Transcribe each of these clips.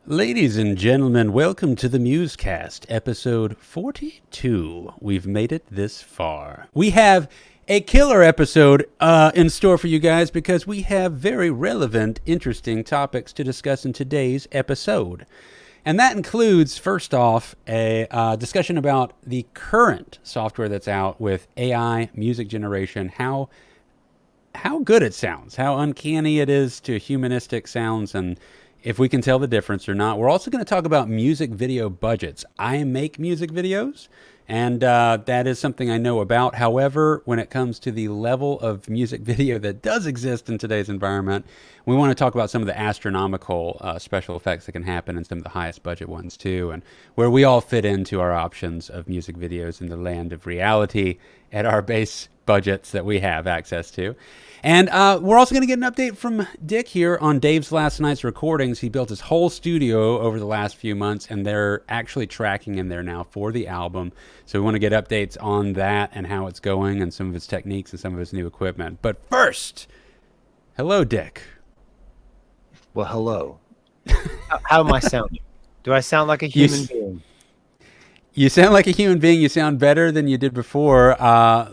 Ladies and gentlemen, welcome to the MuseCast, episode 42. We've made it this far. We have a killer episode in store for you guys because we have very relevant, interesting topics to discuss in today's episode. And that includes, first off, a discussion about the current software that's out with AI music generation, how good it sounds, how uncanny it is to humanistic sounds, and if we can tell the difference or not. We're also going to talk about music video budgets. I make music videos, and that is something I know about. However, when it comes to the level of music video that does exist in today's environment, we want to talk about some of the astronomical special effects that can happen in some of the highest budget ones too, and where we all fit into our options of music videos in the land of reality at our base budgets that we have access to. And we're also going to get an update from Dick here on Dave's last night's recordings. He built his whole studio over the last few months, and they're actually tracking in there now for the album. So we want to get updates on that and how it's going and some of his techniques and some of his new equipment. But first, hello, Dick. Well, hello. How am I sounding? Do I sound like a human being? You sound like a human being. You sound better than you did before.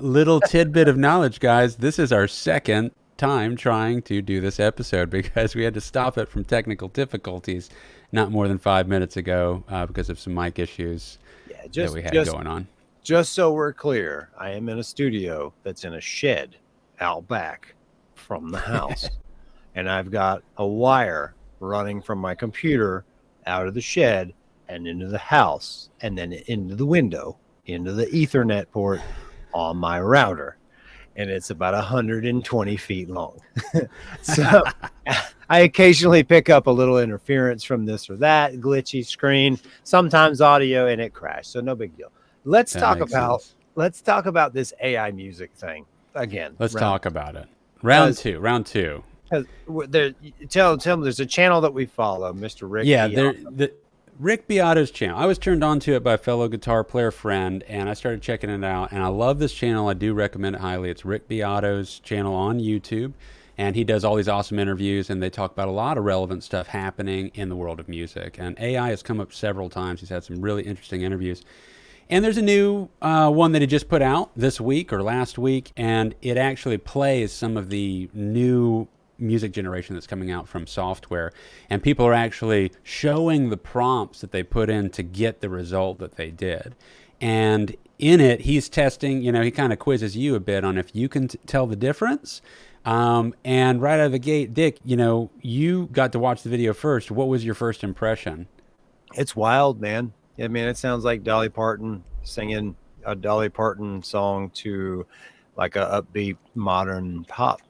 Little tidbit of knowledge, guys. This is our second time trying to do this episode because we had to stop it from technical difficulties not more than 5 minutes ago because of some mic issues that we had going on. Just so we're clear, I am in a studio that's in a shed out back from the house. And I've got a wire running from my computer out of the shed and into the house, and then into the window, into the Ethernet port on my router. And it's about 120 feet long. So I occasionally pick up a little interference from this or that, glitchy screen, sometimes audio, and it crashed. So no big deal. Let's talk about this AI music thing again. Let's talk about it. Round two. Tell them there's a channel that we follow, Mr. Rick. Yeah, Rick Beato's channel. I was turned on to it by a fellow guitar player friend, and I started checking it out, and I love this channel. I do recommend it highly. It's Rick Beato's channel on YouTube, and he does all these awesome interviews, and they talk about a lot of relevant stuff happening in the world of music. And AI has come up several times. He's had some really interesting interviews. And there's a new one that he just put out this week or last week, and it actually plays some of the new music generation that's coming out from software, and people are actually showing the prompts that they put in to get the result that they did. And in it, he's testing, he kind of quizzes you a bit on if you can tell the difference. And right out of the gate, Dick, you got to watch the video first. What was your first impression? It's wild, man. I mean, it sounds like Dolly Parton singing a Dolly Parton song to like a upbeat modern pop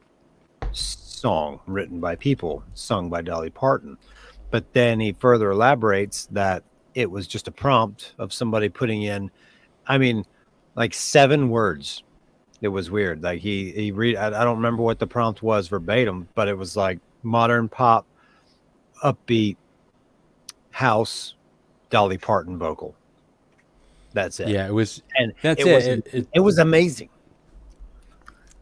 song written by people, sung by Dolly Parton. But then he further elaborates that it was just a prompt of somebody putting in, like 7 words. It was weird. Like he read, I don't remember what the prompt was verbatim, but it was like modern pop, upbeat, house, Dolly Parton vocal. That's it. Yeah, it was. And it was amazing.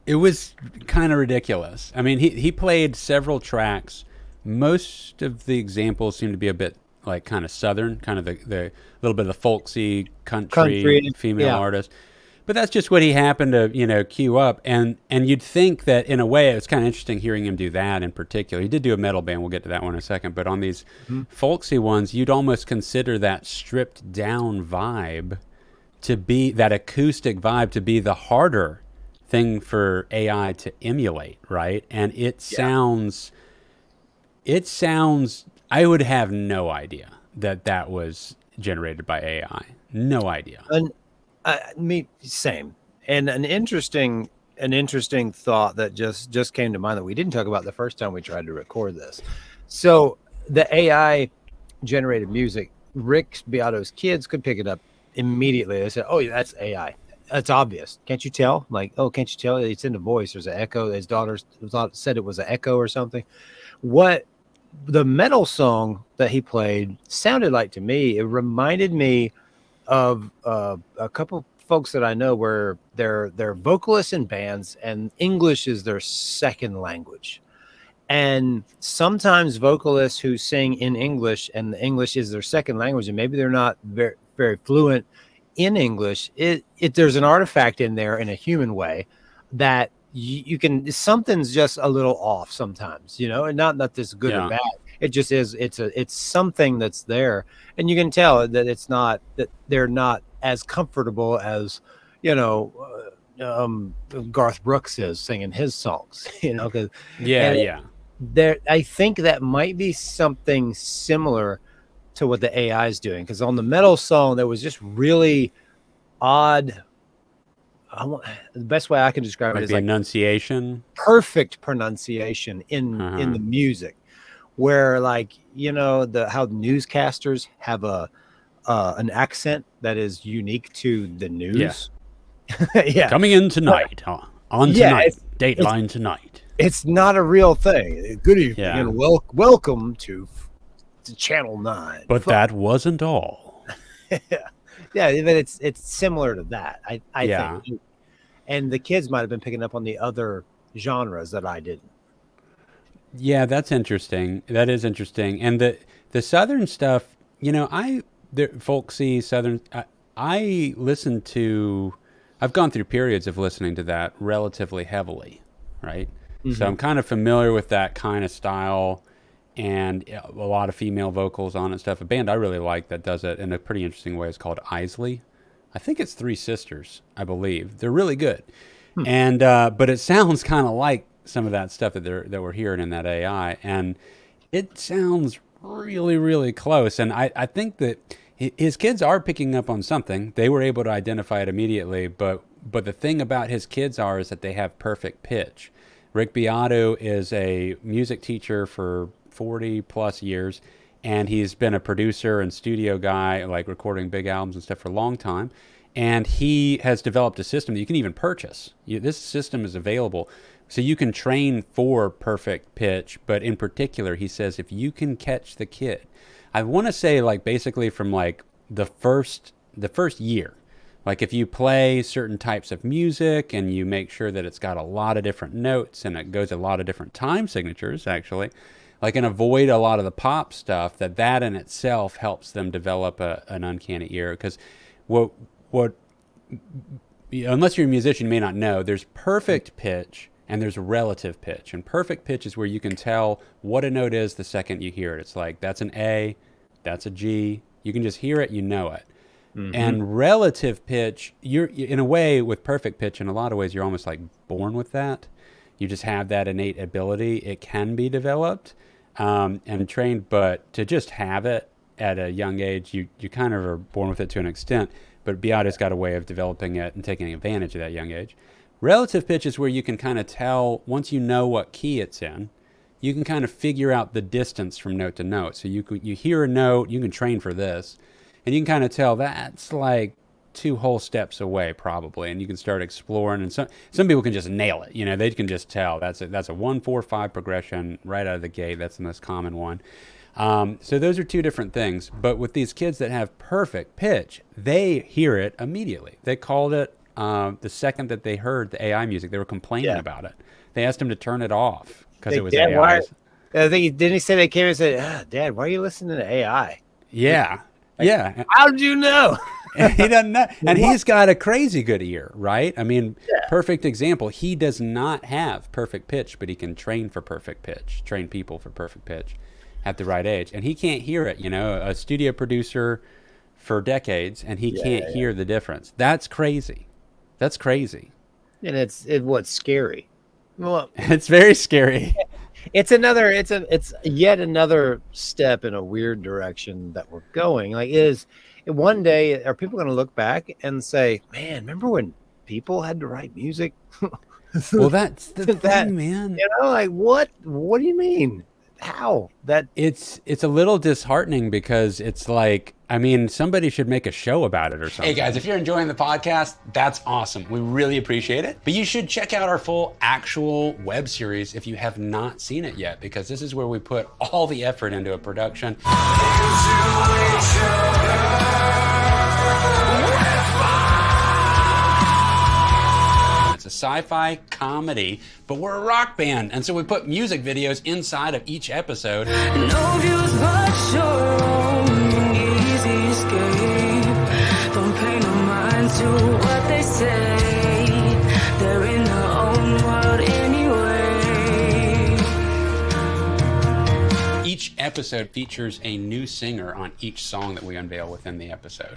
It was kind of ridiculous. I mean, he played several tracks. Most of the examples seem to be a bit like kind of Southern, kind of the little bit of the folksy country female artist. But that's just what he happened to, cue up. And you'd think that in a way it was kind of interesting hearing him do that in particular. He did do a metal band. We'll get to that one in a second. But on these folksy ones, you'd almost consider that stripped down vibe to be that acoustic vibe to be the harder thing for AI to emulate, right? And it sounds, I would have no idea that was generated by AI. No idea. And me, same. And an interesting thought that just came to mind that we didn't talk about the first time we tried to record this. So the AI generated music, Rick Beato's kids could pick it up immediately. They said, "Oh, yeah, that's AI. That's obvious. Can't you tell?" Like, "Oh, can't you tell? It's in the voice. There's an echo." His daughter said it was an echo or something. What the metal song that he played sounded like to me, it reminded me of a couple folks that I know where they're vocalists in bands and English is their second language. And sometimes vocalists who sing in English and the English is their second language, and maybe they're not very, very fluent in English, there's an artifact in there in a human way that you can, something's just a little off sometimes, and not that this is good or bad. It just is. It's something that's there, and you can tell that it's not, that they're not as comfortable as, Garth Brooks is singing his songs, because there, I think that might be something similar to what the AI is doing, because on the metal song there was just really odd. The best way I can describe it is like enunciation, perfect pronunciation in the music, where like how newscasters have an accent that is unique to the news. Yeah. Coming in tonight on tonight, Dateline tonight. It's not a real thing. Good evening and welcome to Channel 9. But that wasn't all. Yeah, but it's similar to that. I think. And the kids might have been picking up on the other genres that I didn't. Yeah, that's interesting. That is interesting. And the Southern stuff, folksy Southern. I listen to. I've gone through periods of listening to that relatively heavily, right? Mm-hmm. So I'm kind of familiar with that kind of style and a lot of female vocals on it and stuff. A band I really like that does it in a pretty interesting way is called Isley. I think it's three sisters, I believe. They're really good. And but it sounds kind of like some of that stuff that we're hearing in that AI, and it sounds really, really close. And I think that his kids are picking up on something. They were able to identify it immediately, but the thing about his kids is that they have perfect pitch. Rick Beato is a music teacher for 40 plus years, and he's been a producer and studio guy, like recording big albums and stuff for a long time. And he has developed a system that you can even purchase. This system is available. So you can train for perfect pitch, but in particular, he says if you can catch the kid, I want to say like basically from like the first year, like if you play certain types of music and you make sure that it's got a lot of different notes and it goes a lot of different time signatures actually, like and avoid a lot of the pop stuff, that in itself helps them develop an uncanny ear. Because what unless you're a musician, you may not know, there's perfect pitch and there's relative pitch. And perfect pitch is where you can tell what a note is the second you hear it. It's like, that's an A, that's a G. You can just hear it, you know it. Mm-hmm. And relative pitch, you're in a way with perfect pitch, in a lot of ways, you're almost like born with that. You just have that innate ability. It can be developed and trained, but to just have it at a young age, you kind of are born with it to an extent. But Beato's got a way of developing it and taking advantage of that young age. Relative pitch is where you can kind of tell, once you know what key it's in, you can kind of figure out the distance from note to note. So you hear a note, you can train for this, and you can kind of tell that's like 2 whole steps away probably, and you can start exploring. And some people can just nail it. They can just tell that's a 1-4-5 progression right out of the gate. That's the most common one. So those are 2 different things. But with these kids that have perfect pitch, they hear it immediately. They called it the second that they heard the AI music. They were complaining about it. They asked him to turn it off because it was AI. Didn't he say they came and said, Dad, why are you listening to AI? Yeah. Yeah. How did you know? And he doesn't know. And he's got a crazy good ear, right? I mean, perfect example. He does not have perfect pitch, but he can train for perfect pitch, train people for perfect pitch at the right age. And he can't hear it, a studio producer for decades, and he can't hear the difference. That's crazy. That's crazy. And it's scary. Well, it's very scary. It's yet another step in a weird direction that we're going. Like, one day are people going to look back and say, "Man, remember when people had to write music?" Well, that's the thing, man. Like what do you mean? How? That it's a little disheartening because it's like, I mean, somebody should make a show about it or something. Hey guys, if you're enjoying the podcast, that's awesome. We really appreciate it. But you should check out our full actual web series if you have not seen it yet, because this is where we put all the effort into a production. It's a sci-fi comedy, but we're a rock band, and so we put music videos inside of each episode. No views but your own easy escape. Don't pay no mind to what they say. They're in their own world anyway. Each episode features a new singer on each song that we unveil within the episode.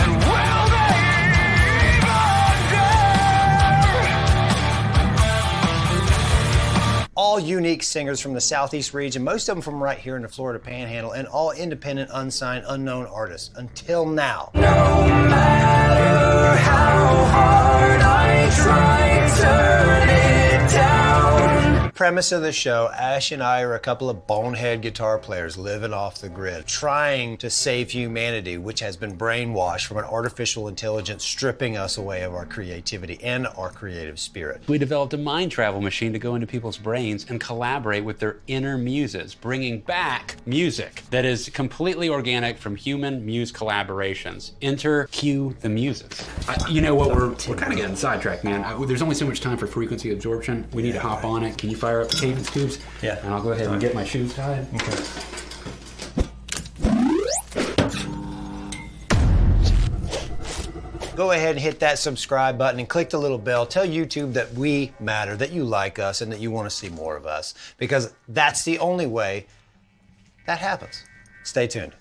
And will they all unique singers from the Southeast region, most of them from right here in the Florida Panhandle, and all independent, unsigned, unknown artists until now. No matter how hard I try, turn it down. Premise of the show, Ash and I are a couple of bonehead guitar players living off the grid, trying to save humanity, which has been brainwashed from an artificial intelligence stripping us away of our creativity and our creative spirit. We developed a mind travel machine to go into people's brains and collaborate with their inner muses, bringing back music that is completely organic from human muse collaborations. Enter Cue the Muses. You know what, we're kind of getting sidetracked, man. There's only so much time for frequency absorption. We need to hop on it. Can you fire up the cadence tubes? Yeah. And I'll go ahead and get my shoes tied. Okay. Go ahead and hit that subscribe button and click the little bell. Tell YouTube that we matter, that you like us, and that you want to see more of us, because that's the only way that happens. Stay tuned.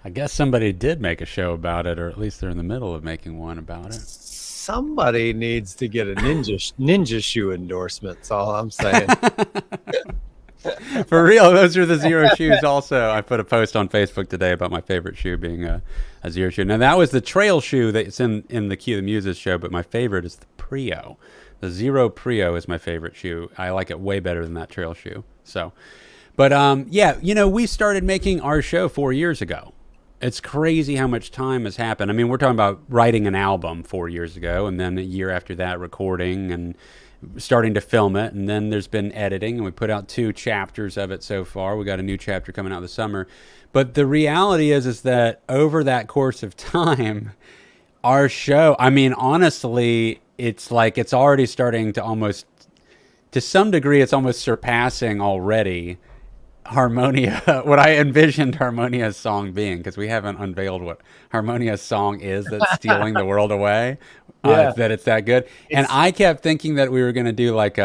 I guess somebody did make a show about it, or at least they're in the middle of making one about it. Somebody needs to get a ninja shoe endorsement. That's all I'm saying. For real, those are the Zero shoes also. I put a post on Facebook today about my favorite shoe being a Zero shoe. Now, that was the trail shoe that's in the Cue the Muses show, but my favorite is the Prio. The Zero Prio is my favorite shoe. I like it way better than that trail shoe. So, but yeah, you know, we started making our show 4 years ago. It's crazy how much time has happened. I mean, we're talking about writing an album 4 years ago, and then a year after that, recording and starting to film it. And then there's been editing, and we put out 2 chapters of it so far. We got a new chapter coming out this summer. But the reality is that over that course of time, our show, I mean, honestly, it's like it's already starting to almost, to some degree, it's almost surpassing already Harmonia, what I envisioned Harmonia's song being, because we haven't unveiled what Harmonia's song is that's stealing the world away, that it's that good. And I kept thinking that we were going to do like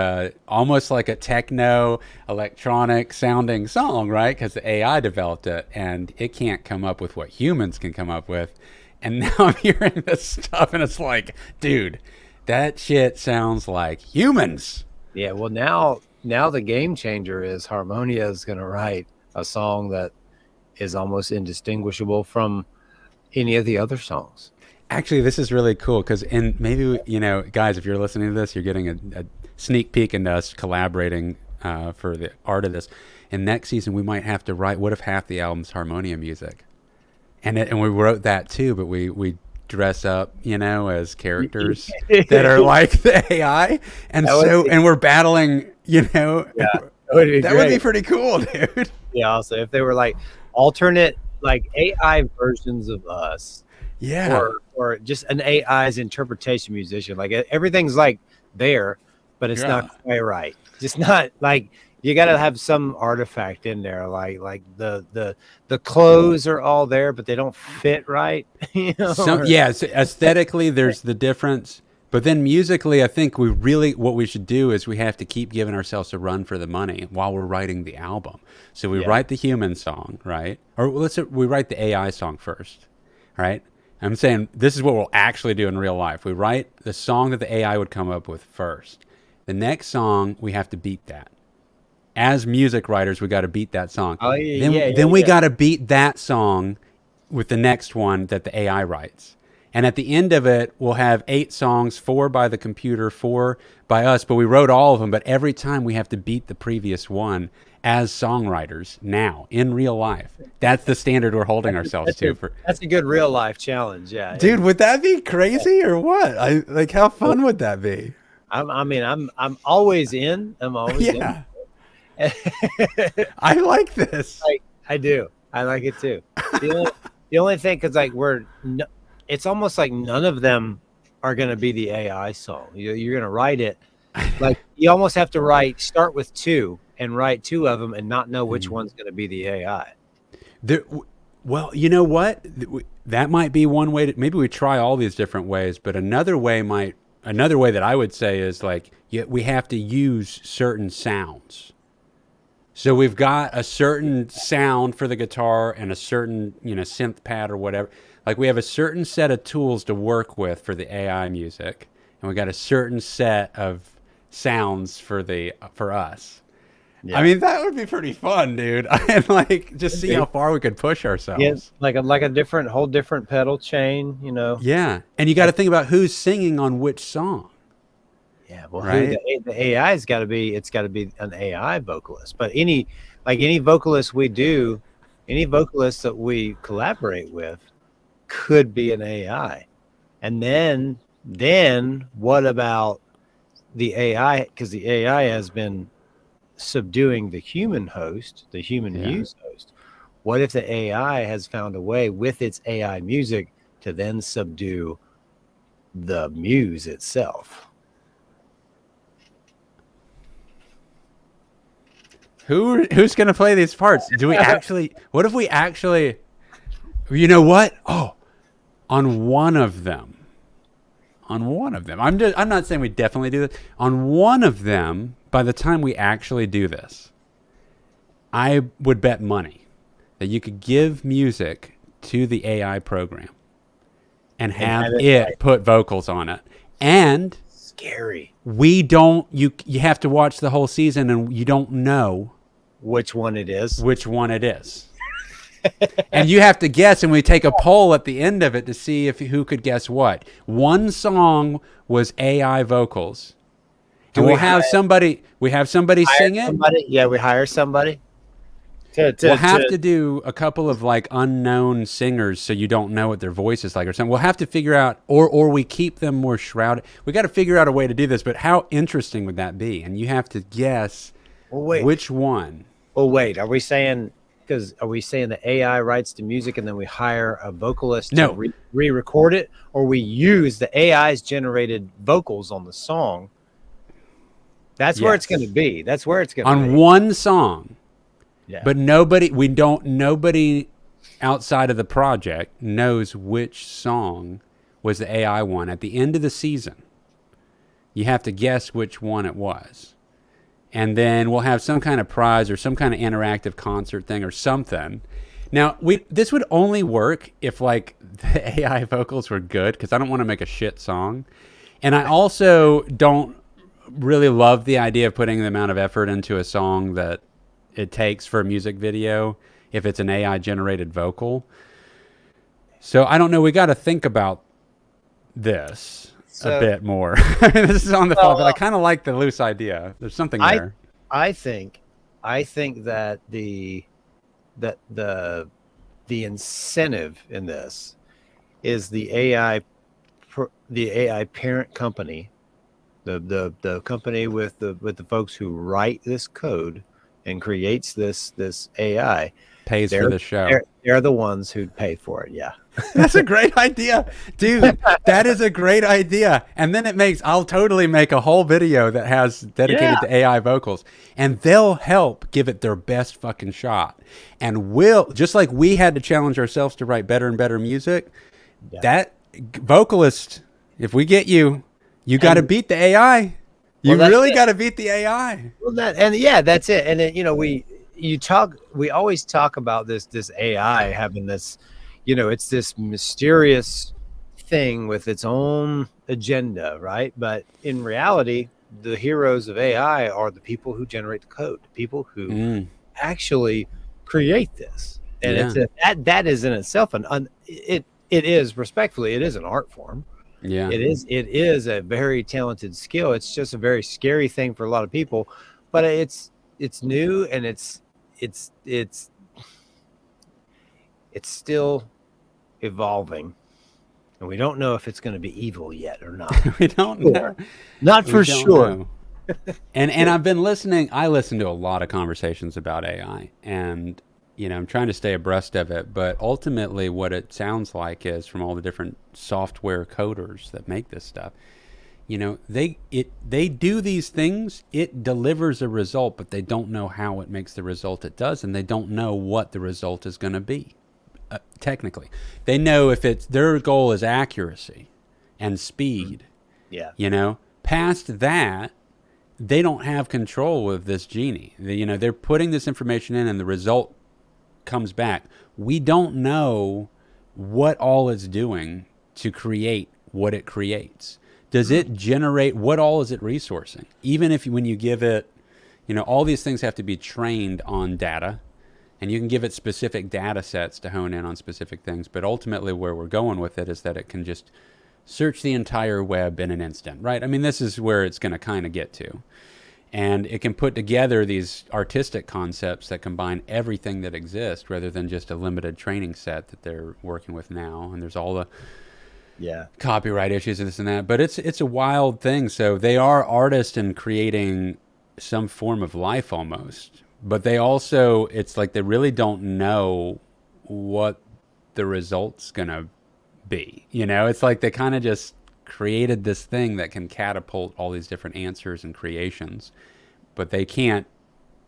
almost like a techno electronic sounding song, right? Because the AI developed it, and it can't come up with what humans can come up with. And now I'm hearing this stuff, and it's like, dude, that shit sounds like humans. Yeah, well, now the game changer is Harmonia is going to write a song that is almost indistinguishable from any of the other songs. Actually, this is really cool because, and maybe, you know, guys, if you're listening to this, you're getting a sneak peek into us collaborating for the art of this. And next season, we might have to write, what if half the album's Harmonia music? And we wrote that too, but we dress up, you know, as characters that are like the AI. And and we're battling, you know, that would be pretty cool, dude. Yeah, also, if they were like alternate, like AI versions of us. Yeah. Or just an AI's interpretation musician. Like everything's like there, but it's not quite right. Just not like, you got to have some artifact in there. Like the clothes are all there, but they don't fit right. You know? So aesthetically, there's the difference. But then musically, I think what we should do is we have to keep giving ourselves a run for the money while we're writing the album. So we write the human song, right? Or we write the AI song first, right? I'm saying this is what we'll actually do in real life. We write the song that the AI would come up with first. The next song, we have to beat that. As music writers, we got to beat that song. Then we got to beat that song with the next one that the AI writes. And at the end of it, we'll have 8 songs, 4 by the computer, 4 by us, but we wrote all of them. But every time we have to beat the previous one as songwriters now, in real life. That's the standard we're holding ourselves to. That's a good real life challenge, yeah. Dude, would that be crazy or what? How fun would that be? I'm always in. I'm always in. I like this. I do. I like it too. The only thing, because like it's almost like none of them are going to be the AI song. You're going to write it like you almost have to start with two and write two of them and not know which one's going to be the AI. Well, you know what? That might be one way to, maybe we try all these different ways, but another way that I would say is like, we have to use certain sounds. So we've got a certain sound for the guitar and a certain, synth pad or whatever. Like we have a certain set of tools to work with for the AI music, and we got a certain set of sounds for us. Yeah. I mean, that would be pretty fun, dude. And like just see how far we could push ourselves. Yeah, like a whole different pedal chain, Yeah, and you got to think about who's singing on which song. Yeah, well, right? The AI's got to be. It's got to be an AI vocalist. But any vocalist any vocalist that we collaborate with could be an AI. And then what about the AI? Because the AI has been subduing the human host, the human muse host. What if the AI has found a way with its AI music to then subdue the muse itself? Who's going to play these parts? Do we actually, what if we actually, you know what? Oh, on one of them, I'm not saying we definitely do this. On one of them, by the time we actually do this, I would bet money that you could give music to the AI program and have it put vocals on it. And scary. You have to watch the whole season and you don't know which one it is. And you have to guess, and we take a poll at the end of it to see who could guess what. One song was AI vocals. And we have somebody sing it. Yeah, we hire somebody. We'll have to do a couple of like unknown singers so you don't know what their voice is like or something. We'll have to figure out, or we keep them more shrouded. We got to figure out a way to do this, but how interesting would that be? And you have to guess which one. Oh, wait. Are we saying the AI writes the music and then we hire a vocalist to re-record it? Or we use the AI's generated vocals on the song? That's where it's going to be. That's where it's going to be. On one song. Yeah. But nobody outside of the project knows which song was the AI one. At the end of the season, you have to guess which one it was. And then we'll have some kind of prize or some kind of interactive concert thing or something. Now, this would only work if like the AI vocals were good, because I don't want to make a shit song. And I also don't really love the idea of putting the amount of effort into a song that it takes for a music video if it's an AI generated vocal. So I don't know. We got to think about this a bit more. This is on the thought, but I kind of like the loose idea. There's something there. I think that the incentive in this is the AI parent company, the company with the folks who write this code and creates this AI pays for the show. They're the ones who pay for it. Yeah. That's a great idea, dude. That is a great idea. And then I'll totally make a whole video that has dedicated to AI vocals, and they'll help give it their best fucking shot. And just like we had to challenge ourselves to write better and better music, that vocalist, if we get you got to beat the AI. You really got to beat the AI. Well, that's it. And then, we always talk about this AI having this, it's this mysterious thing with its own agenda, right? But in reality, the heroes of AI are the people who generate the code, the people who actually create this. And that is in itself it is an art form. Yeah, it is a very talented skill. It's just a very scary thing for a lot of people, but it's new and it's still evolving, and we don't know if it's going to be evil yet or not. We don't know. Not for sure. And I've been listening. I listen to a lot of conversations about AI, and I'm trying to stay abreast of it, but ultimately what it sounds like is, from all the different software coders that make this stuff, they do these things, it delivers a result, but they don't know how it makes the result it does, and they don't know what the result is going to be. Technically, they know if their goal is accuracy and speed. Yeah. Past that, they don't have control of this genie. They're putting this information in, and the result comes back. We don't know what all it's doing to create what it creates. Does it generate, what all is it resourcing? Even if when you give it, all these things have to be trained on data, and you can give it specific data sets to hone in on specific things. But ultimately where we're going with it is that it can just search the entire web in an instant, right? I mean, this is where it's going to kind of get to. And it can put together these artistic concepts that combine everything that exists rather than just a limited training set that they're working with now. And there's all the copyright issues and this and that. But it's a wild thing. So they are artists in creating some form of life almost. But they also, it's like they really don't know what the result's going to be. It's like they kind of just created this thing that can catapult all these different answers and creations, but they can't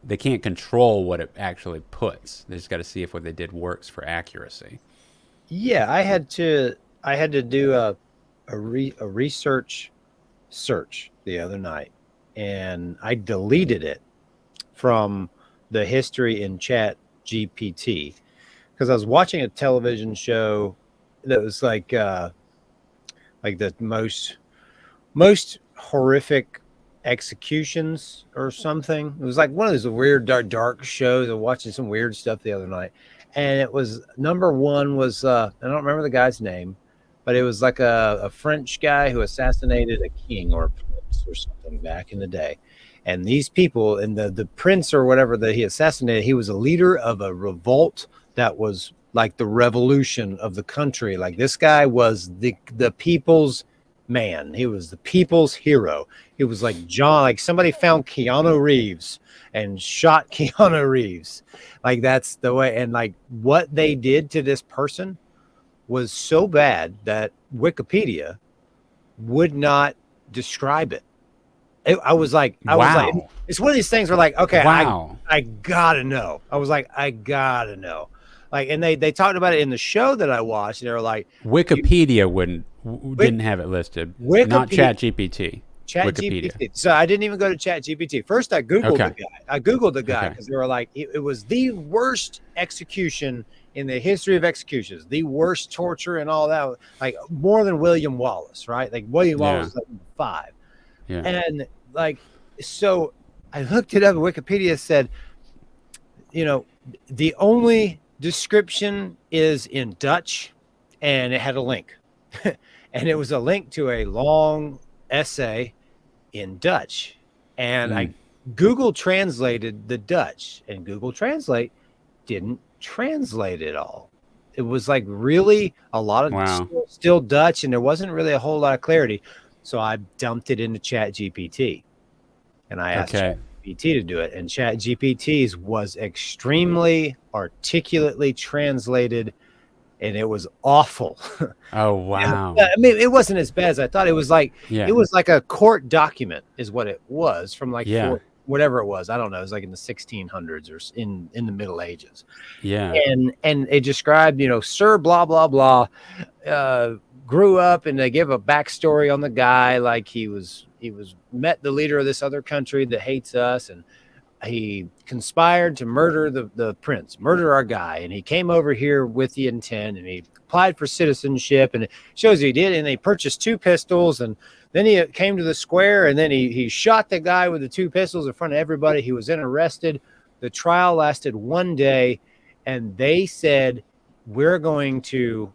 control what it actually puts. They just got to see if what they did works for accuracy. Yeah, I had to do a research search the other night, and I deleted it from the history in Chat GPT because I was watching a television show that was like the most horrific executions or something. It was like one of those weird dark shows. I was watching some weird stuff the other night, and it was number one was I don't remember the guy's name, but it was like a French guy who assassinated a king or a prince or something back in the day. And these people, and the prince or whatever that he assassinated, he was a leader of a revolt that was like the revolution of the country. Like this guy was the people's man. He was the people's hero. He was like like somebody found Keanu Reeves and shot Keanu Reeves. Like that's the way. And like what they did to this person was so bad that Wikipedia would not describe it. I was like, it's one of these things where like, okay, wow. I gotta know. I was like, I gotta know. Like, and they talked about it in the show that I watched. And they were like, Wikipedia didn't have it listed. Not Chat GPT. Chat GPT. So I didn't even go to Chat GPT. First, I Googled the guy. I Googled the guy because they were like, it was the worst execution in the history of executions, the worst torture and all that. Like more than William Wallace, right? Like William Wallace was like 5. Yeah. And like, so I looked it up. Wikipedia said, the only description is in Dutch, and it had a link. And it was a link to a long essay in Dutch. And I Google translated the Dutch, and Google Translate didn't translate it all. It was like really a lot of still Dutch, and there wasn't really a whole lot of clarity. So I dumped it into Chat GPT, and I asked Chat GPT to do it. And Chat GPT's was extremely articulately translated, and it was awful. Oh, wow. I mean, it wasn't as bad as I thought. It was like it was like a court document is what it was from like whatever it was. I don't know. It was like in the 1600s or in the Middle Ages. Yeah. And it described, Sir blah, blah, blah, grew up, and they give a backstory on the guy. Like he met the leader of this other country that hates us, and he conspired to murder the prince, murder our guy. And he came over here with the intent, and he applied for citizenship, and it shows he did. And they purchased 2 pistols, and then he came to the square, and then he shot the guy with the 2 pistols in front of everybody. He was then arrested. The trial lasted 1 day, and they said, we're going to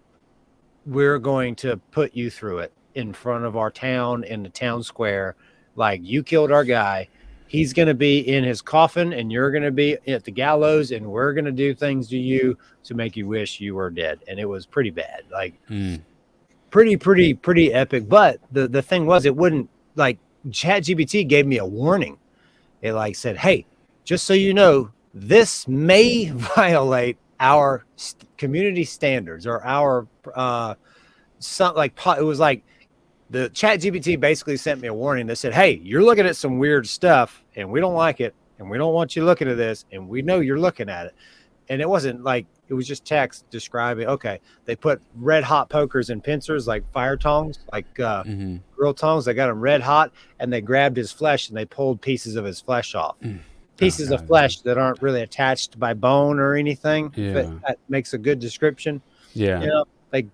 put you through it in front of our town in the town square. Like, you killed our guy. He's going to be in his coffin, and you're going to be at the gallows, and we're going to do things to you to make you wish you were dead. And it was pretty bad. Like, pretty epic. But the thing was, it wouldn't, like, ChatGPT gave me a warning. It like said, hey, just so you know, this may violate our community standards or our it was like the chat GPT basically sent me a warning that said, hey, you're looking at some weird stuff and we don't like it and we don't want you looking at this and we know you're looking at it. And it wasn't like, it was just text describing, okay, they put red hot pokers and pincers like fire tongs, like grill tongs. They got them red hot and they grabbed his flesh and they pulled pieces of his flesh off. Pieces of flesh that aren't really attached by bone or anything. Yeah. That makes a good description. Yeah. You know,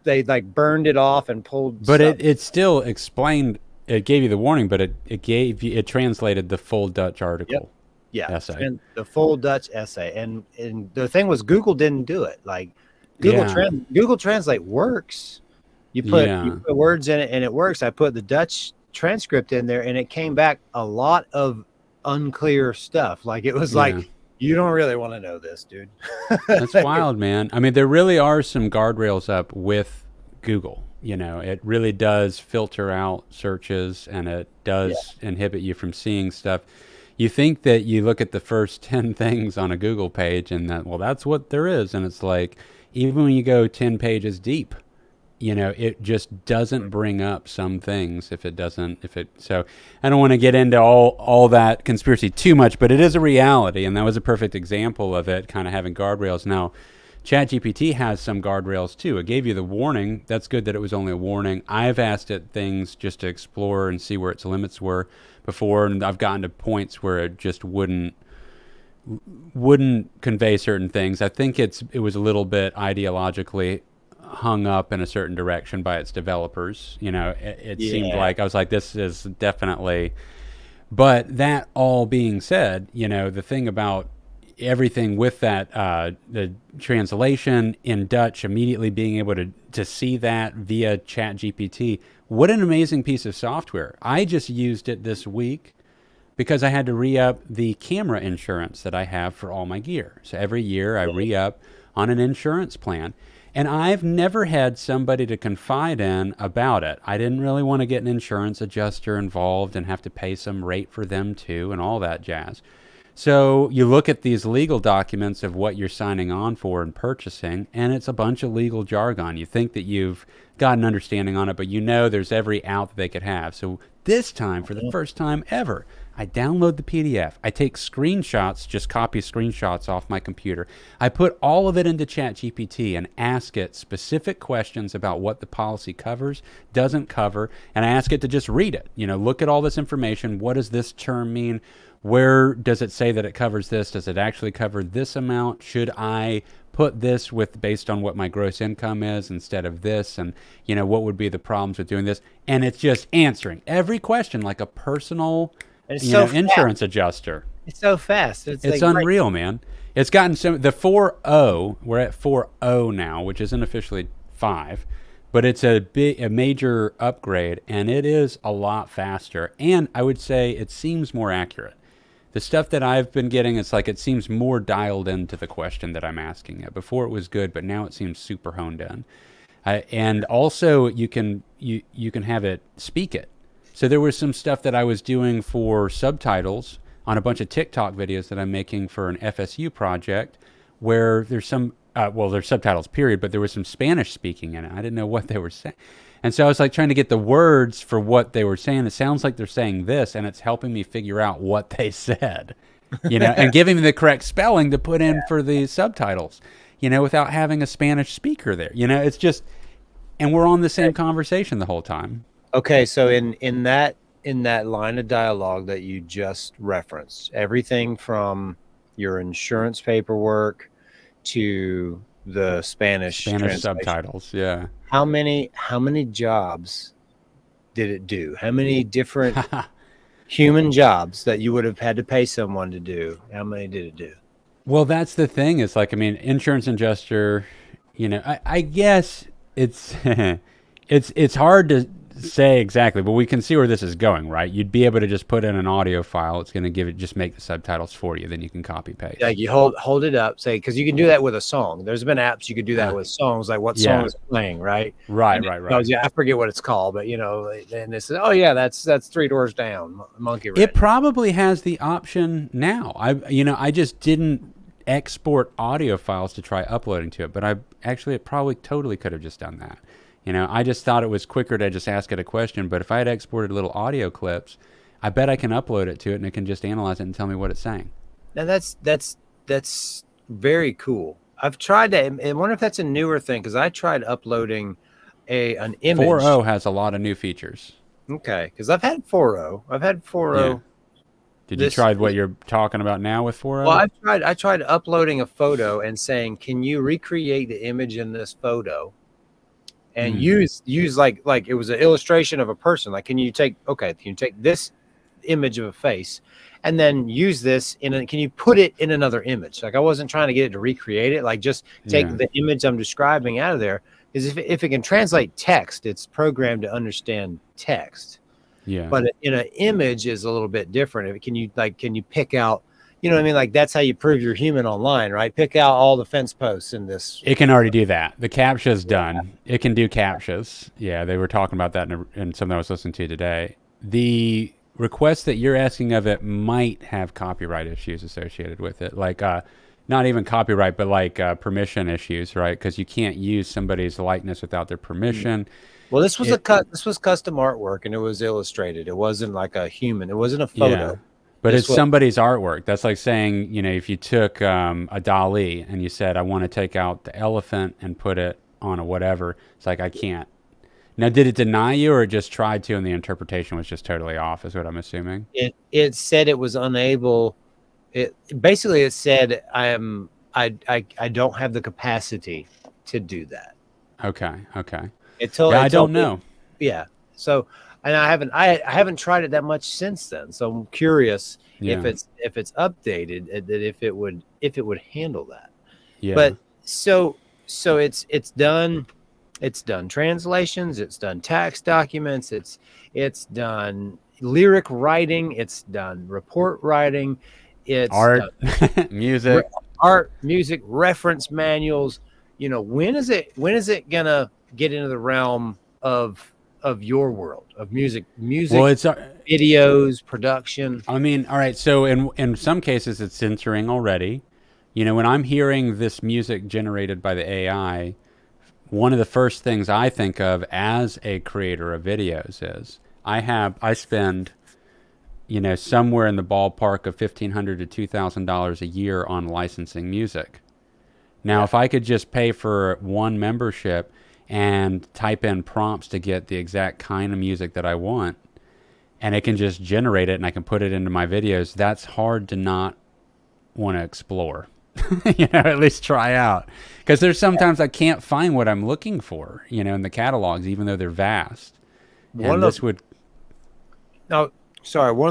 they like burned it off and pulled. But it still explained, it gave you the warning, but it translated the full Dutch article. Yeah, essay. And the full Dutch essay, and the thing was, Google didn't do it. Like Google Translate works. You put words in it, and it works. I put the Dutch transcript in there, and it came back a lot of unclear stuff. Like it was like, you don't really want to know this, dude. That's wild, man. I mean, there really are some guardrails up with Google. You know, it really does filter out searches, and it does inhibit you from seeing stuff. You think that you look at the first 10 things on a Google page and that, well, that's what there is. And it's like, even when you go 10 pages deep, you know, it just doesn't bring up some things so I don't want to get into all that conspiracy too much, but it is a reality. And that was a perfect example of it kind of having guardrails. Now, ChatGPT has some guardrails too. It gave you the warning. That's good that it was only a warning. I've asked it things just to explore and see where its limits were before, and I've gotten to points where it just wouldn't convey certain things. I think it was a little bit ideologically hung up in a certain direction by its developers. You know, it seemed like, I was like, this is definitely. But that all being said, you know, the thing about everything with that, the translation in Dutch, immediately being able to see that via ChatGPT, what an amazing piece of software. I just used it this week because I had to re-up the camera insurance that I have for all my gear. So every year I re-up on an insurance plan. And I've never had somebody to confide in about it. I didn't really want to get an insurance adjuster involved and have to pay some rate for them too and all that jazz. So you look at these legal documents of what you're signing on for and purchasing, and it's a bunch of legal jargon. You think that you've got an understanding on it, but you know there's every out that they could have. So this time, for the first time ever, I download the PDF. I take screenshots, just copy screenshots off my computer. I put all of it into ChatGPT and ask it specific questions about what the policy covers, doesn't cover, and I ask it to just read it. You know, look at all this information. What does this term mean? Where does it say that it covers this? Does it actually cover this amount? Should I put this based on what my gross income is instead of this? And, you know, what would be the problems with doing this? And it's just answering every question like a personal insurance adjuster. It's so fast. It's like unreal, man. It's gotten the 4.0, we're at 4.0 now, which isn't officially 5, but it's a major upgrade, and it is a lot faster. And I would say it seems more accurate. The stuff that I've been getting, it's like it seems more dialed into the question that I'm asking it. Before it was good, but now it seems super honed in. And also you can have it speak it. So there was some stuff that I was doing for subtitles on a bunch of TikTok videos that I'm making for an FSU project where there's some, there's subtitles period, but there was some Spanish speaking in it. I didn't know what they were saying. And so I was like trying to get the words for what they were saying. It sounds like they're saying this, and it's helping me figure out what they said, you know, and giving me the correct spelling to put in for the subtitles, you know, without having a Spanish speaker there. You know, it's just, and we're on the same conversation the whole time. Okay, so in that line of dialogue that you just referenced, everything from your insurance paperwork to the Spanish subtitles, yeah. How many jobs did it do? How many different human jobs that you would have had to pay someone to do? How many did it do? Well, that's the thing. It's like, I mean, insurance adjuster, you know, I guess it's it's hard to say exactly, but we can see where this is going, right? You'd be able to just put in an audio file. It's going to just make the subtitles for you. Then you can copy paste. Like you hold it up, say, because you can do that with a song. There's been apps you could do that with songs, like what song is playing, right? Right. Yeah, I forget what it's called, but you know, and it says, oh yeah, that's Three Doors Down, Monkey Red. It probably has the option now. I just didn't. export audio files to try uploading to it. But it probably totally could have just done that. I just thought it was quicker to just ask it a question. But if I had exported little audio clips, I bet I can upload it to it and it can just analyze it and tell me what it's saying. Now that's very cool. I've tried that. I wonder if that's a newer thing, because I tried uploading an image. 4.0 has a lot of new features. Okay, because I've had 4.0. I've had 4.0. Yeah. Did you try what you're talking about now with 4.0? Well, I tried uploading a photo and saying, "Can you recreate the image in this photo?" And use like it was an illustration of a person. Like, can you take this image of a face and then use this can you put it in another image? Like, I wasn't trying to get it to recreate it. Like, just take the image I'm describing out of there. Because if it can translate text, it's programmed to understand text. Yeah. But in an image is a little bit different. Can you pick out, you know what I mean? Like, that's how you prove you're human online, right? Pick out all the fence posts in this. It can already do that. The CAPTCHA's done. It can do CAPTCHAs. Yeah, they were talking about that in something I was listening to today. The request that you're asking of it might have copyright issues associated with it. Like, not even copyright, but like permission issues, right? Because you can't use somebody's likeness without their permission. Well, this was this was custom artwork, and it was illustrated. It wasn't like a human. It wasn't a photo. Yeah. But it's somebody's artwork. That's like saying, if you took a Dali and you said, I want to take out the elephant and put it on a whatever, it's like, I can't. Now, did it deny you, or it just tried to, and the interpretation was just totally off, is what I'm assuming? It said it was unable. It said I don't have the capacity to do that. Okay. I don't know. Yeah. So, and I haven't tried it that much since then. So I'm curious if it's updated, that if it would handle that. Yeah. But so it's done. It's done translations. It's done text documents. It's done lyric writing. It's done report writing. It's art, music, reference manuals. When is it gonna get into the realm of your world of music? Well, it's videos, production. I mean, all right. So in some cases, it's censoring already. When I'm hearing this music generated by the AI, one of the first things I think of as a creator of videos is I spend somewhere in the ballpark of $1,500 to $2,000 a year on licensing music. Now, if I could just pay for one membership and type in prompts to get the exact kind of music that I want, and it can just generate it and I can put it into my videos, that's hard to not want to explore. At least try out. Because there's sometimes I can't find what I'm looking for, in the catalogs, even though they're vast. One of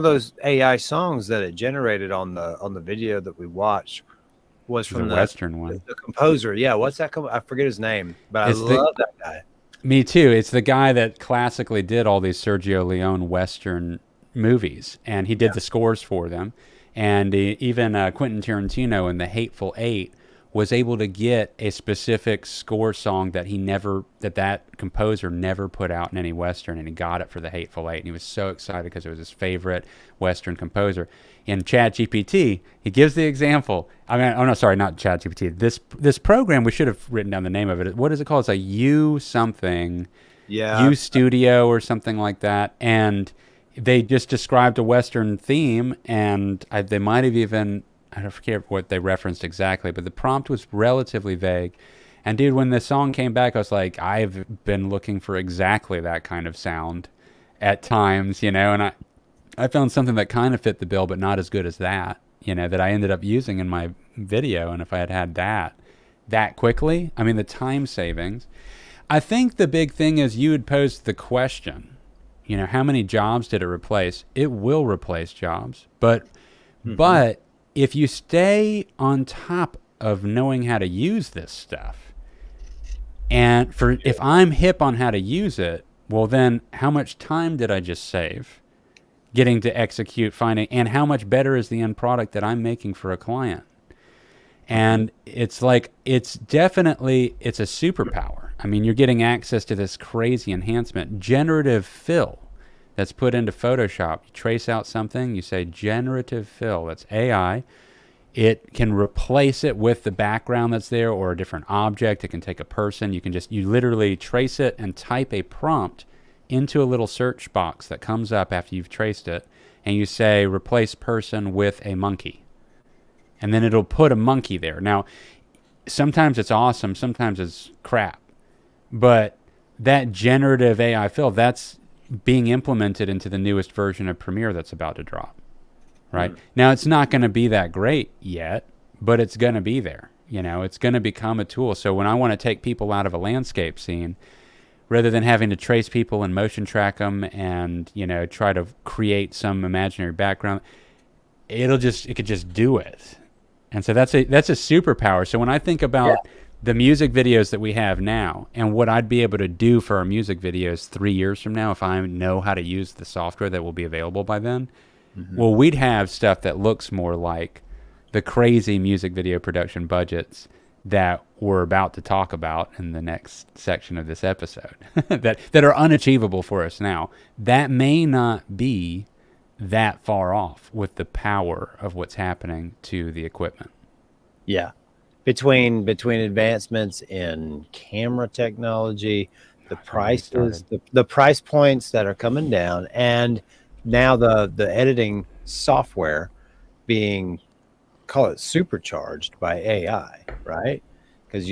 those AI songs that it generated on the video that we watched was from the Western one. The composer. Yeah, what's that? I forget his name, but I love that guy. Me too. It's the guy that classically did all these Sergio Leone Western movies, and he did the scores for them. And even Quentin Tarantino in The Hateful Eight was able to get a specific score song that that composer never put out in any Western, and he got it for The Hateful Eight. And he was so excited because it was his favorite Western composer. In ChatGPT, he gives the example. Not ChatGPT. This program, we should have written down the name of it. What is it called? It's like U something. Yeah. U Studio or something like that. And they just described a Western theme, and they might have even, I don't forget what they referenced exactly, but the prompt was relatively vague. And dude, when the song came back, I was like, I've been looking for exactly that kind of sound at times, and I found something that kind of fit the bill, but not as good as that, that I ended up using in my video. And if I had had that quickly, I mean, the time savings. I think the big thing is you had posed the question, how many jobs did it replace? It will replace jobs, but if you stay on top of knowing how to use this stuff, and if I'm hip on how to use it, well, then how much time did I just save getting to execute, finding, and how much better is the end product that I'm making for a client? And it's definitely a superpower. I mean, you're getting access to this crazy enhancement, generative fill that's put into Photoshop. You trace out something, you say generative fill. That's AI. It can replace it with the background that's there or a different object. It can take a person. You literally trace it and type a prompt into a little search box that comes up after you've traced it, and you say replace person with a monkey, and then it'll put a monkey there. Now, sometimes it's awesome, sometimes it's crap, but that generative AI fill, that's being implemented into the newest version of Premiere that's about to drop. Right? Now, it's not going to be that great yet, but it's going to be there. It's going to become a tool. So when I want to take people out of a landscape scene, rather than having to trace people and motion track them and, try to create some imaginary background, it could just do it. And so that's a superpower. So when I think about the music videos that we have now and what I'd be able to do for our music videos 3 years from now, if I know how to use the software that will be available by then, well, we'd have stuff that looks more like the crazy music video production budgets that we're about to talk about in the next section of this episode that are unachievable for us now. That may not be that far off with the power of what's happening to the equipment. Yeah. Between advancements in camera technology, the prices, the price points that are coming down, and now the editing software being, call it supercharged by AI, right? Because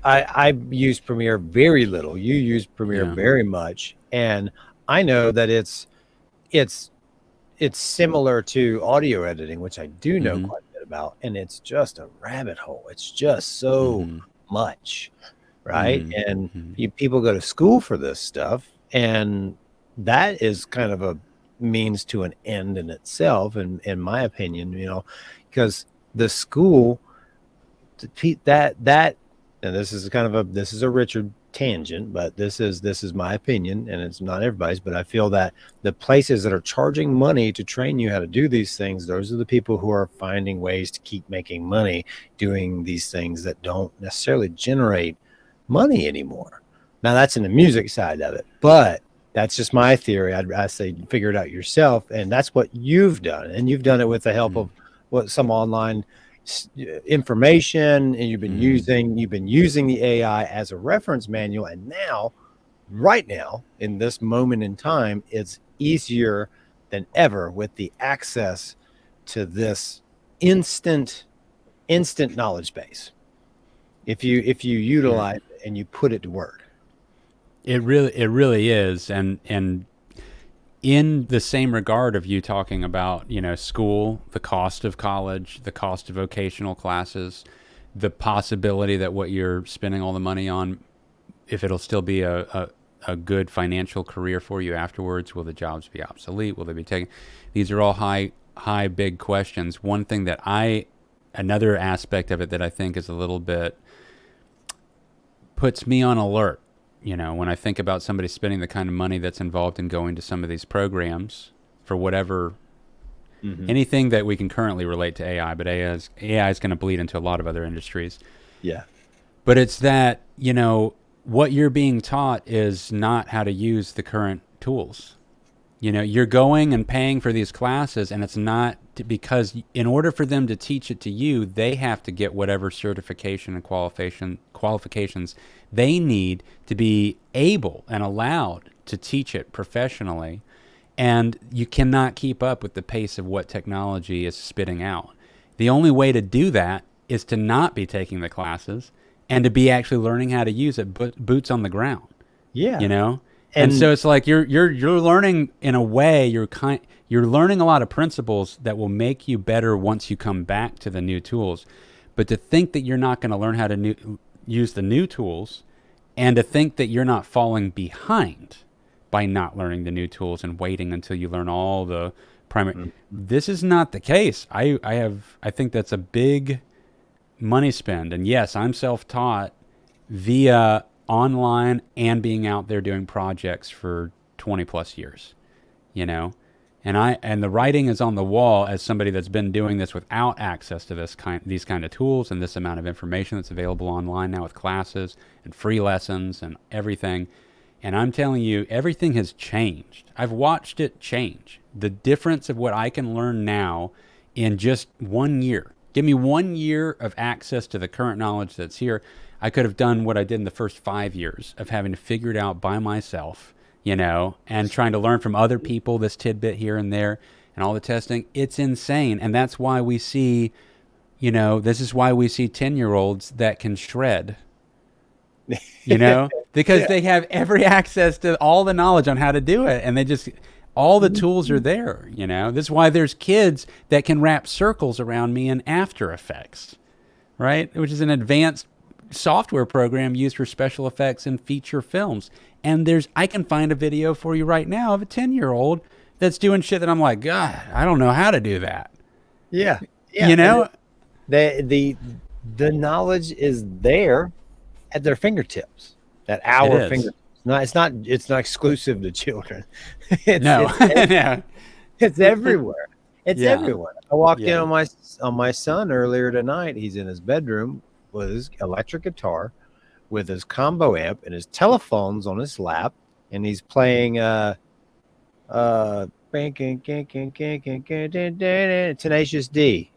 I use Premiere very little. You use Premiere very much, and I know that it's similar to audio editing, which I do know quite a bit about, and it's just a rabbit hole. It's just so much, right? And people go to school for this stuff, and that is kind of a means to an end in itself, in my opinion, because the school that and this is a Richard tangent, but this is my opinion, and it's not everybody's, but I feel that the places that are charging money to train you how to do these things, those are the people who are finding ways to keep making money doing these things that don't necessarily generate money anymore. Now, that's in the music side of it, but that's just my theory. I say figure it out yourself, and that's what you've done, and you've done it with the help of some online information, and you've been using the AI as a reference manual, and right now, in this moment in time, it's easier than ever with the access to this instant knowledge base. If you utilize it and you put it to work. It really is, and in the same regard of you talking about, school, the cost of college, the cost of vocational classes, the possibility that what you're spending all the money on, if it'll still be a good financial career for you afterwards, will the jobs be obsolete? Will they be taken? These are all high, big questions. One thing another aspect of it that I think is a little bit puts me on alert. When I think about somebody spending the kind of money that's involved in going to some of these programs for whatever, anything that we can currently relate to AI, but AI is going to bleed into a lot of other industries. Yeah. But it's that, what you're being taught is not how to use the current tools. You're going and paying for these classes, and it's not because in order for them to teach it to you, they have to get whatever certification and qualifications they need to be able and allowed to teach it professionally. And you cannot keep up with the pace of what technology is spitting out. The only way to do that is to not be taking the classes and to be actually learning how to use it, boots on the ground. Yeah. And so it's like you're learning in a way, you're learning a lot of principles that will make you better once you come back to the new tools. But to think that you're not going to learn how to use the new tools, and to think that you're not falling behind by not learning the new tools and waiting until you learn all the primary, this is not the case. I think that's a big money spend. And yes, I'm self-taught via online and being out there doing projects for 20 plus years, and the writing is on the wall as somebody that's been doing this without access to these kind of tools and this amount of information that's available online now with classes and free lessons and everything. And I'm telling you, everything has changed. I've watched it change. The difference of what I can learn now in just 1 year Give me 1 year of access to the current knowledge that's here. I could have done what I did in the first 5 years of having to figure it out by myself, and trying to learn from other people, this tidbit here and there, and all the testing. It's insane. And that's why we see, this is why we see 10-year-olds that can shred, because they have every access to all the knowledge on how to do it. And all the tools are there, This is why there's kids that can wrap circles around me in After Effects, right? Which is an advanced software program used for special effects and feature films. And I can find a video for you right now of a 10-year-old that's doing shit that I'm like, God, I don't know how to do that. Yeah. The knowledge is there at their fingertips. At our fingertips. It's not exclusive to children. It's everywhere. It's everywhere. I walked in on my son earlier tonight. He's in his bedroom with his electric guitar, with his combo amp and his telephones on his lap, and he's playing Tenacious D.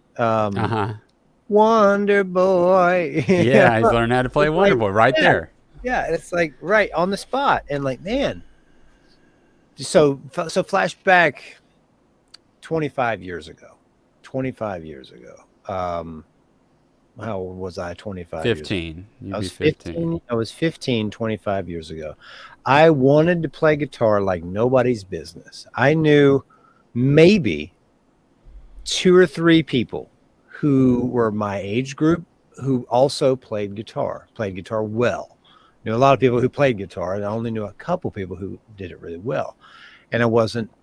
Wonder Boy. Yeah, he's learning how to play Wonder Boy right there. Yeah, it's like right on the spot, and like, man. So flashback 25 years ago. How old was I 25 15. years ago? I was 15. I was 15 25 years ago. I wanted to play guitar like nobody's business. I knew maybe 2 or 3 people who were my age group who also played guitar well. I knew a lot of people who played guitar, and I only knew a couple people who did it really well. And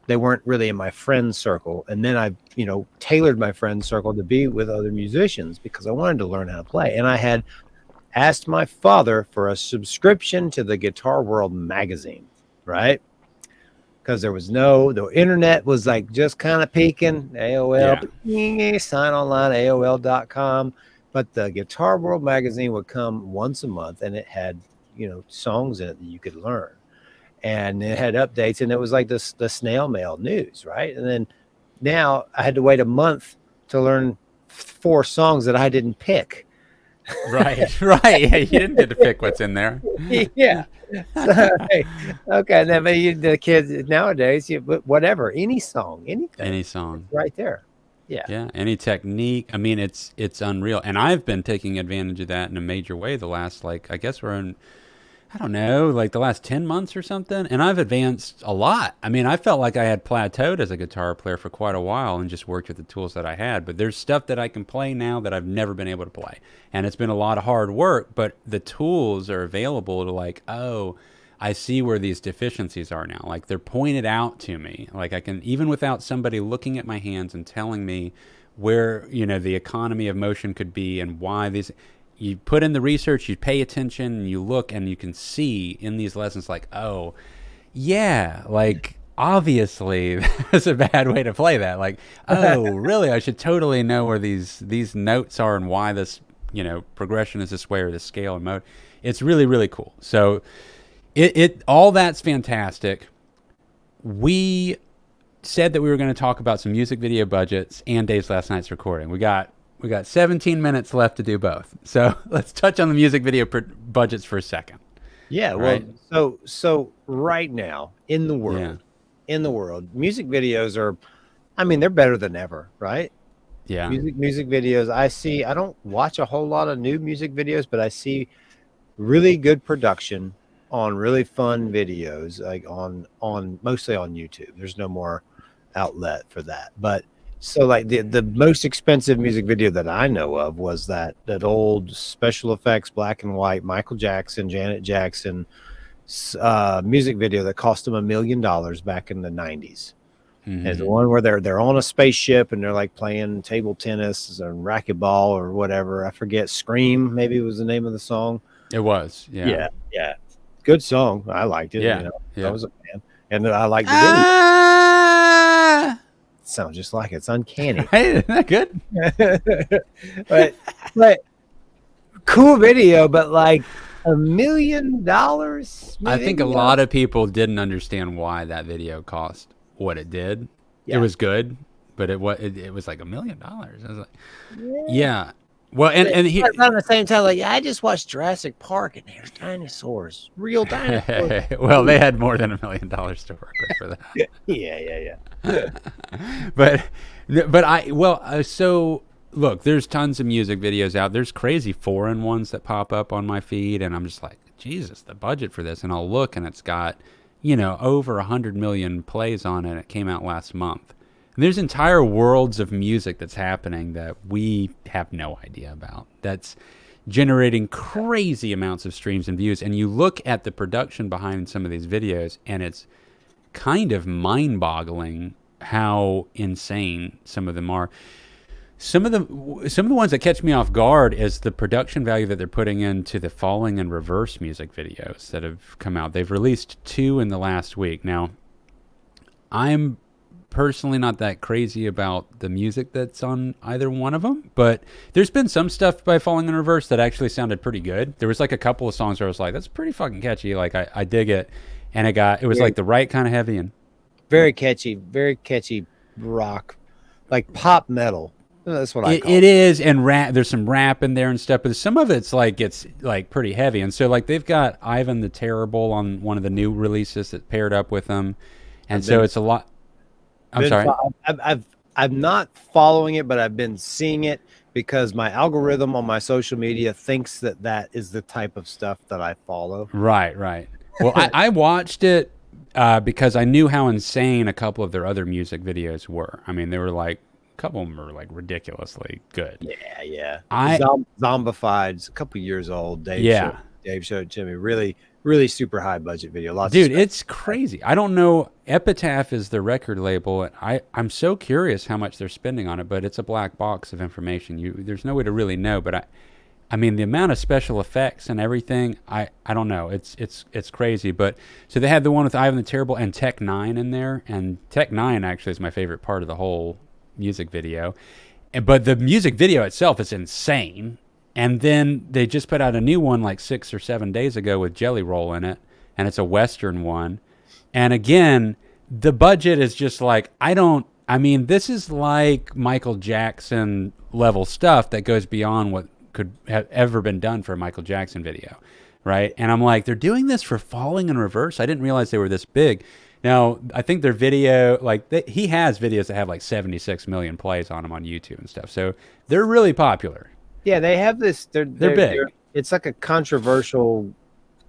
they weren't really in my friend circle. And then I, tailored my friend circle to be with other musicians because I wanted to learn how to play. And I had asked my father for a subscription to the Guitar World magazine, right? Because the internet was like just kind of peaking, AOL, sign online, AOL.com. But the Guitar World magazine would come once a month, and it had, songs in it that you could learn. And it had updates, and it was like the snail mail news, right? And then now I had to wait a month to learn 4 songs that I didn't pick. Right. Yeah, you didn't get to pick what's in there. Yeah. So, okay. Then the kids nowadays, whatever, any song, anything, right there. Yeah. Any technique. I mean, it's unreal, and I've been taking advantage of that in a major way the last, I guess we're in, I don't know, the last 10 months or something. And I've advanced a lot. I mean, I felt like I had plateaued as a guitar player for quite a while and just worked with the tools that I had. But there's stuff that I can play now that I've never been able to play. And it's been a lot of hard work, but the tools are available to I see where these deficiencies are now. They're pointed out to me. I can, even without somebody looking at my hands and telling me where, the economy of motion could be and why these... You put in the research, you pay attention, and you look, and you can see in these lessons obviously that's a bad way to play that. Really, I should totally know where these notes are and why this, progression is this way or the scale and mode. It's really, really cool. So it all that's fantastic. We said that we were going to talk about some music video budgets and Dave's last night's recording. We got 17 minutes left to do both. So let's touch on the music video budgets for a second. Yeah. Right? Well, so right now in the world, music videos are, they're better than ever, right? Yeah. Music videos. I don't watch a whole lot of new music videos, but I see really good production on really fun videos, on mostly on YouTube. There's no more outlet for that. But so the most expensive music video that I know of was that old special effects black and white Michael Jackson, Janet Jackson music video that cost them $1 million back in the 90s. Mm-hmm. And the one where they're on a spaceship and they're playing table tennis or racquetball or whatever. I forget. Scream maybe was the name of the song. It was. Yeah. Good song. I liked it. Yeah. I was a fan, and I liked the video. Sounds just like it. It's uncanny. Isn't that good? but cool video, but $1 million. I think a lot of people didn't understand why that video cost what it did. Yeah. It was good, but it was like $1 million. I was like, yeah. Well, and he, at the same time, like, I just watched Jurassic Park and there's dinosaurs, real dinosaurs. well, they had more than $1 million to work with for that. Yeah. but so look, there's tons of music videos out. There's crazy foreign ones that pop up on my feed, and I'm just like, Jesus, the budget for this. And I'll look, and it's got, over 100 million plays on it. It came out last month. And there's entire worlds of music that's happening that we have no idea about. That's generating crazy amounts of streams and views. And you look at the production behind some of these videos, and it's kind of mind-boggling how insane some of them are. Some of the ones that catch me off guard is the production value that they're putting into the Falling in Reverse music videos that have come out. They've released 2 in the last week. Now, I'm personally not that crazy about the music that's on either one of them, but there's been some stuff by Falling in Reverse that actually sounded pretty good. There was like a couple of songs where I was like, that's pretty fucking catchy. Like I dig it. And it was like the right kind of heavy and very catchy rock, like pop metal. That's what I call it is. And there's some rap in there and stuff, but some of it's like pretty heavy. And so like they've got Ivan the Terrible on one of the new releases that paired up with them. And so it's a lot. I'm sorry. I'm not following it, but I've been seeing it because my algorithm on my social media thinks that is the type of stuff that I follow. Right. Well, I watched it because I knew how insane a couple of their other music videos were. I mean, they were like, a couple of them were like ridiculously good. Yeah. Zombified, it's a couple years old. Dave showed it to me. Really super high budget video. Dude, it's crazy. I don't know. Epitaph is the record label. And I'm so curious how much they're spending on it, but it's a black box of information. There's no way to really know. But I mean, the amount of special effects and everything, I don't know. It's crazy. But so they had the one with Ivan the Terrible and Tech 9 in there, and Tech 9 actually is my favorite part of the whole music video. But the music video itself is insane. And then they just put out a new one like 6 or 7 days ago with Jelly Roll in it, and it's a Western one. And again, the budget is just like, this is like Michael Jackson level stuff that goes beyond what could have ever been done for a Michael Jackson video, right? And I'm like, they're doing this for Falling in Reverse? I didn't realize they were this big. Now, I think their video, he has videos that have like 76 million plays on them on YouTube and stuff. So they're really popular. Yeah, they have this. They're big. It's like a controversial,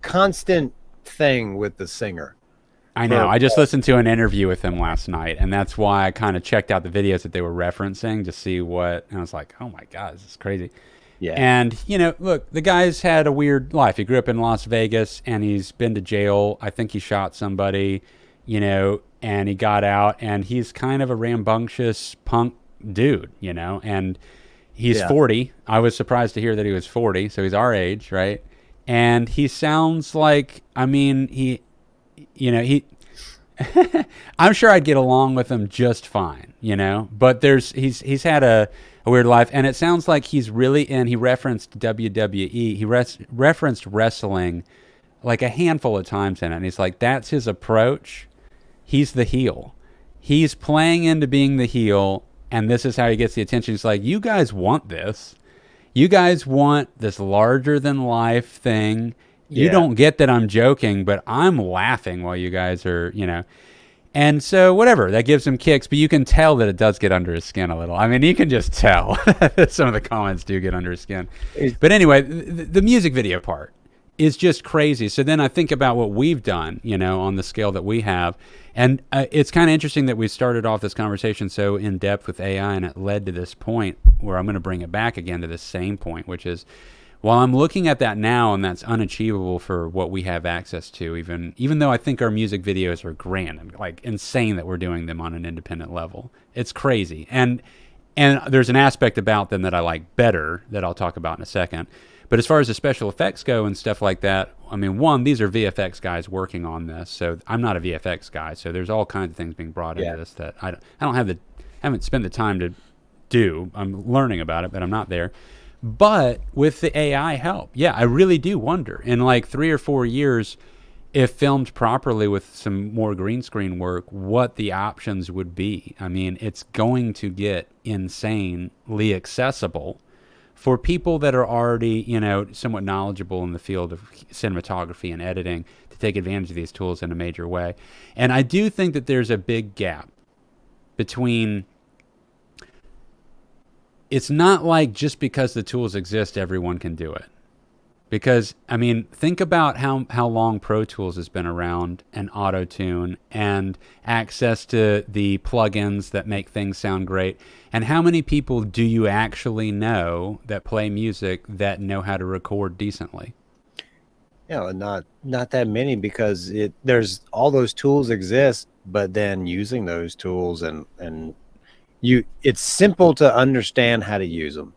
constant thing with the singer. I know. I just listened to an interview with him last night, and that's why I kind of checked out the videos that they were referencing to see and I was like, oh my God, this is crazy. Yeah. And, look, the guy's had a weird life. He grew up in Las Vegas, and he's been to jail. I think he shot somebody, and he got out, and he's kind of a rambunctious punk dude, and he's 40. I was surprised to hear that he was 40, so he's our age, right? And he sounds like, he I'm sure I'd get along with him just fine, But he's had a weird life, and it sounds like he's really he referenced WWE. He referenced wrestling like a handful of times in it, and he's like, that's his approach. He's the heel. He's playing into being the heel. And this is how he gets the attention. He's like, you guys want this. You guys want this larger-than-life thing. You don't get that I'm joking, but I'm laughing while you guys are, And so, whatever, that gives him kicks. But you can tell that it does get under his skin a little. I mean, you can just tell that some of the comments do get under his skin. But anyway, the music video part is just crazy. So then I think about what we've done, on the scale that we have. And it's kind of interesting that we started off this conversation so in depth with AI, and it led to this point where I'm going to bring it back again to the same point, which is while I'm looking at that now and that's unachievable for what we have access to, even though I think our music videos are grand and like insane that we're doing them on an independent level. It's crazy. And there's an aspect about them that I like better that I'll talk about in a second. But as far as the special effects go and stuff like that, these are VFX guys working on this. So I'm not a VFX guy. So there's all kinds of things being brought into this that I haven't spent the time to do. I'm learning about it, but I'm not there. But with the AI help, I really do wonder in like 3 or 4 years, if filmed properly with some more green screen work, what the options would be. I mean, it's going to get insanely accessible for people that are already, somewhat knowledgeable in the field of cinematography and editing to take advantage of these tools in a major way. And I do think that there's a big gap between, it's not like just because the tools exist, everyone can do it. Because, I mean, think about how long Pro Tools has been around, and Auto-Tune, and access to the plugins that make things sound great. And how many people do you actually know that play music that know how to record decently? Yeah, not that many, because there's all those tools exist, but then using those tools and it's simple to understand how to use them.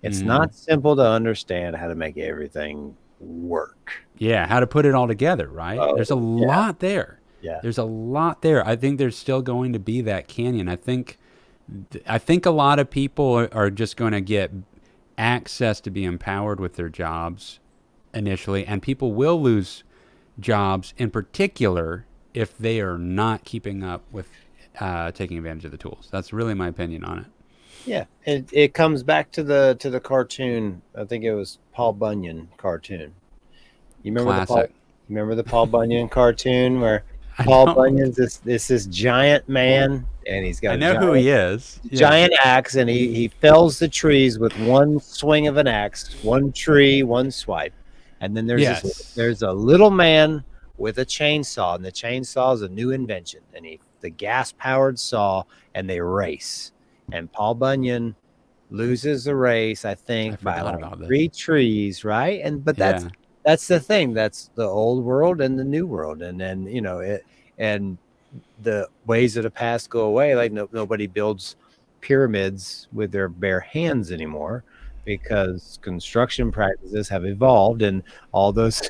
It's not simple to understand how to make everything work. Yeah, how to put it all together, right? There's a lot there. Yeah. There's a lot there. I think there's still going to be that canyon. I think a lot of people are just going to get access to be empowered with their jobs initially, and people will lose jobs in particular if they are not keeping up with taking advantage of the tools. That's really my opinion on it. Yeah, it comes back to the cartoon. I think it was Paul Bunyan cartoon. You remember the Paul Bunyan cartoon where Paul Bunyan's this giant man, and he's got who he is. Giant axe, and he fells the trees with one swing of an axe, one tree, one swipe. And then there's a little man with a chainsaw, and the chainsaw is a new invention, and the gas powered saw, and they race. And Paul Bunyan loses the race, I think, by like 3 trees, right? But that's the thing. That's the old world and the new world. And then, and the ways of the past go away. Like nobody builds pyramids with their bare hands anymore, because construction practices have evolved, and all those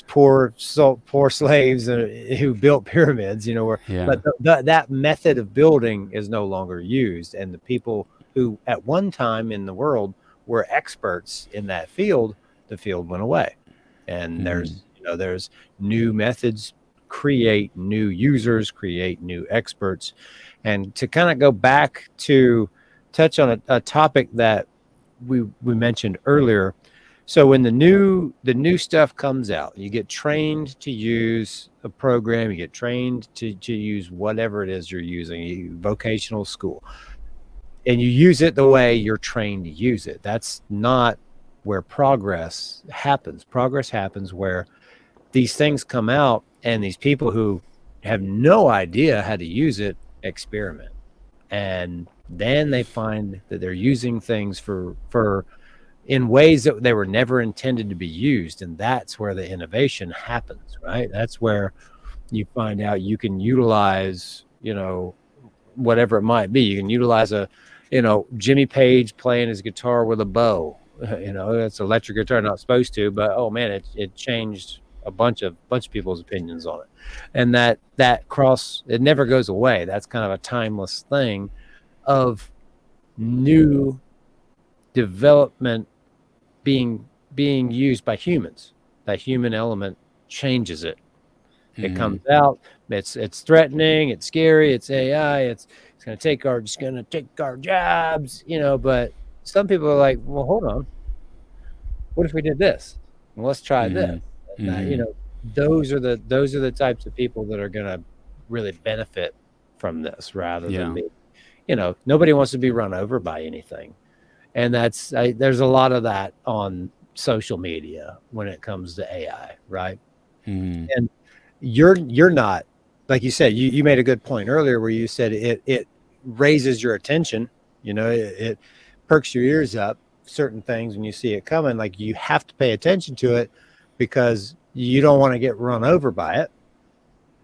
poor slaves who built pyramids, but that method of building is no longer used, and the people who at one time in the world were experts in that field, the field went away. And there's new methods, create new users, create new experts. And to kind of go back to touch on a topic that we mentioned earlier. So when the new stuff comes out, you get trained to use a program, you get trained to use whatever it is you're using, vocational school, and you use it the way you're trained to use it. That's not where progress happens. Progress happens where these things come out, and these people who have no idea how to use it experiment, and then they find that they're using things for in ways that they were never intended to be used. And that's where the innovation happens, right? That's where you find out you can utilize, whatever it might be. You can utilize Jimmy Page playing his guitar with a bow. It's electric guitar, not supposed to, but oh man, it changed a bunch of people's opinions on it. And that it never goes away. That's kind of a timeless thing of new development being used by humans. That human element changes it. It comes out, it's threatening, it's scary, it's AI, it's gonna take our jobs, but some people are like, well, hold on, what if we did this? Well, let's try this. Those are the types of people that are gonna really benefit from this, rather than me. Nobody wants to be run over by anything. And there's a lot of that on social media when it comes to AI, right? And you're not, like you said, you made a good point earlier where you said it raises your attention, it perks your ears up, certain things when you see it coming, like you have to pay attention to it, because you don't want to get run over by it,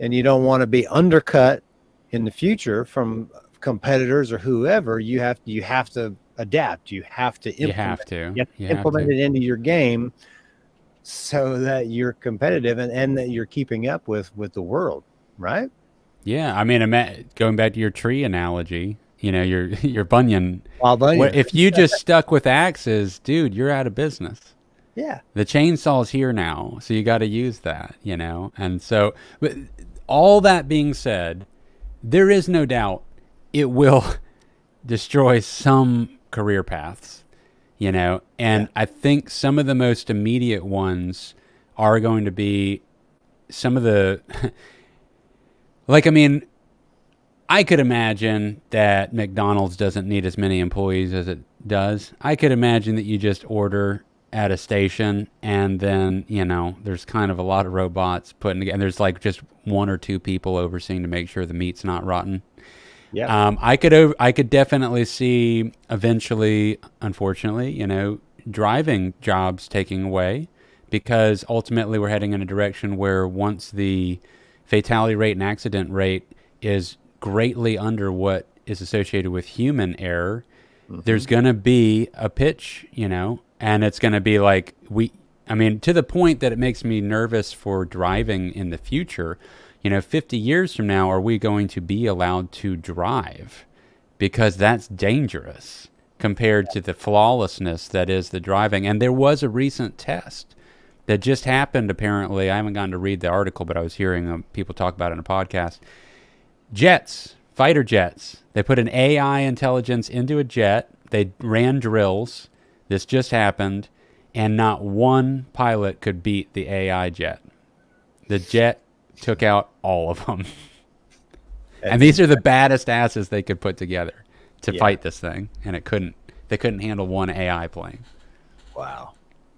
and you don't want to be undercut in the future from competitors or whoever. You have to adapt. You have to implement it into your game, so that you're competitive and that you're keeping up with the world, right? Yeah, I mean, going back to your tree analogy, your Bunyan. Bunyan. If you just stuck with axes, dude, you're out of business. Yeah. The chainsaw's here now, so you got to use that, you know? And so, but all that being said, there is no doubt it will destroy some career paths, you know? And I think some of the most immediate ones are going to be some of the, like, I mean, I could imagine that McDonald's doesn't need as many employees as it does. I could imagine that you just order at a station and then, you know, there's kind of a lot of robots putting together. And there's like just one or two people overseeing to make sure the meat's not rotten. Yeah. I could definitely see eventually, unfortunately, you know, driving jobs taking away, because ultimately we're heading in a direction where once the fatality rate and accident rate is greatly under what is associated with human error, there's going to be a pitch, you know, and it's going to be like I mean, to the point that it makes me nervous for driving in the future. You know, 50 years from now, are we going to be allowed to drive? Because that's dangerous compared to the flawlessness that is the driving. And there was a recent test that just happened, apparently. I haven't gotten to read the article, but I was hearing people talk about it in a podcast. Jets, fighter jets. They put an AI intelligence into a jet. They ran drills. This just happened. And not one pilot could beat the AI jet. The jet took out all of them. And these are the baddest asses they could put together to fight this thing. And they couldn't handle one AI plane. Wow.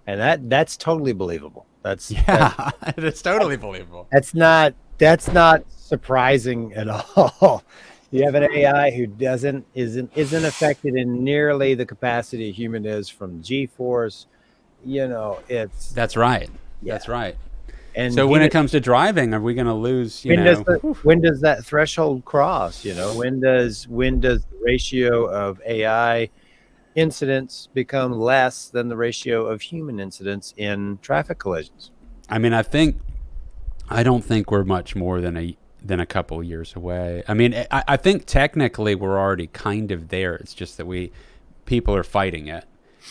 And that's totally believable. That's It's totally believable. That's not surprising at all. You have an AI who isn't affected in nearly the capacity a human is from G-force. You know, that's right. Yeah. That's right. And so when it comes to driving, are we going to lose? When does that threshold cross? You know, when does the ratio of AI incidents become less than the ratio of human incidents in traffic collisions? I mean, I don't think we're much more than a couple years away. I mean, I think technically we're already kind of there. It's just that people are fighting it.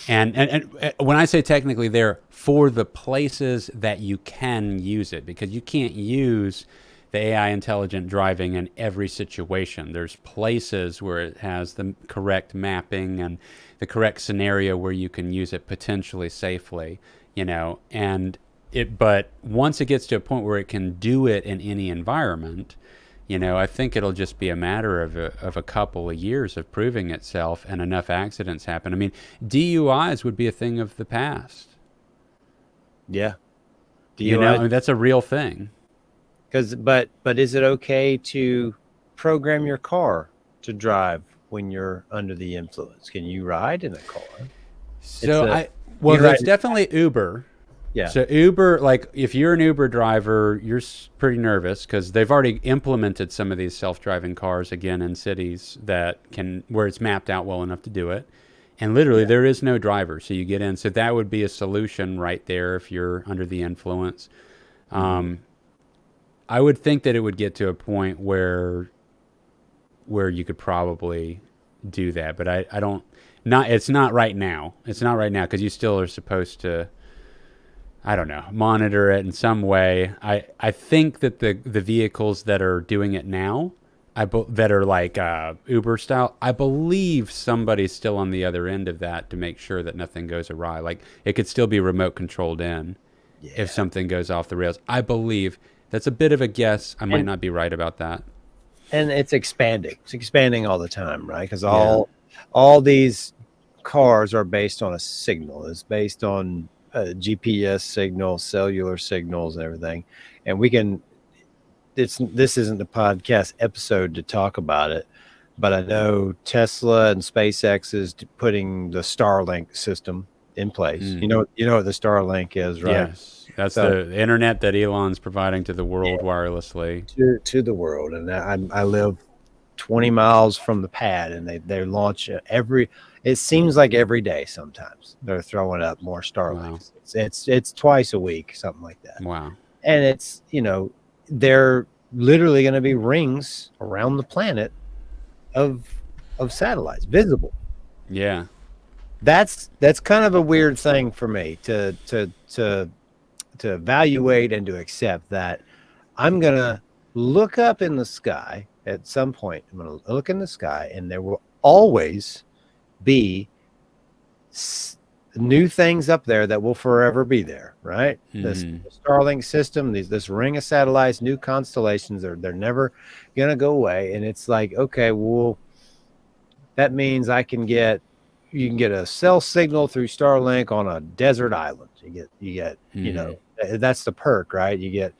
And when I say technically there, for the places that you can use it, because you can't use the AI intelligent driving in every situation. There's places where it has the correct mapping and the correct scenario where you can use it potentially safely, you know, but once it gets to a point where it can do it in any environment, you know, I think it'll just be a matter of a couple of years of proving itself, and enough accidents happen. I mean, DUIs would be a thing of the past. Yeah. DUI, you know, I mean, that's a real thing. But is it okay to program your car to drive when you're under the influence? Can you ride in a car? So there's definitely Uber. Yeah. So Uber, like if you're an Uber driver, you're pretty nervous because they've already implemented some of these self-driving cars again in cities where it's mapped out well enough to do it. And literally there is no driver. So you get in. So that would be a solution right there if you're under the influence. I would think that it would get to a point where you could probably do that, but it's not right now. It's not right now because you still are supposed to, I don't know, monitor it in some way. I think that the vehicles that are doing it now, that are like Uber style, I believe somebody's still on the other end of that to make sure that nothing goes awry. Like it could still be remote controlled in if something goes off the rails. I believe. That's a bit of a guess. I might not be right about that. And it's expanding. It's expanding all the time, right? Because all these cars are based on a signal. It's based on GPS signals, cellular signals, and everything. And this isn't a podcast episode to talk about it, but I know Tesla and SpaceX is putting the Starlink system in place. You know what the Starlink is, right? Yes. That's the internet that Elon's providing to the world wirelessly. To the world. And I live 20 miles from the pad, and they launch it seems like every day sometimes. They're throwing up more Starlinks. Wow. It's twice a week, something like that. Wow. And it's, you know, they're literally going to be rings around the planet of satellites, visible. Yeah. that's kind of a weird thing for me to evaluate and to accept that I'm gonna look up in the sky at some point. I'm gonna look in the sky, and there will always be new things up there that will forever be there, right? This Starlink system, this ring of satellites, new constellations, they're never gonna go away. And it's like, okay, well, that means you can get a cell signal through Starlink on a desert island. You get you know, that's the perk, right? You get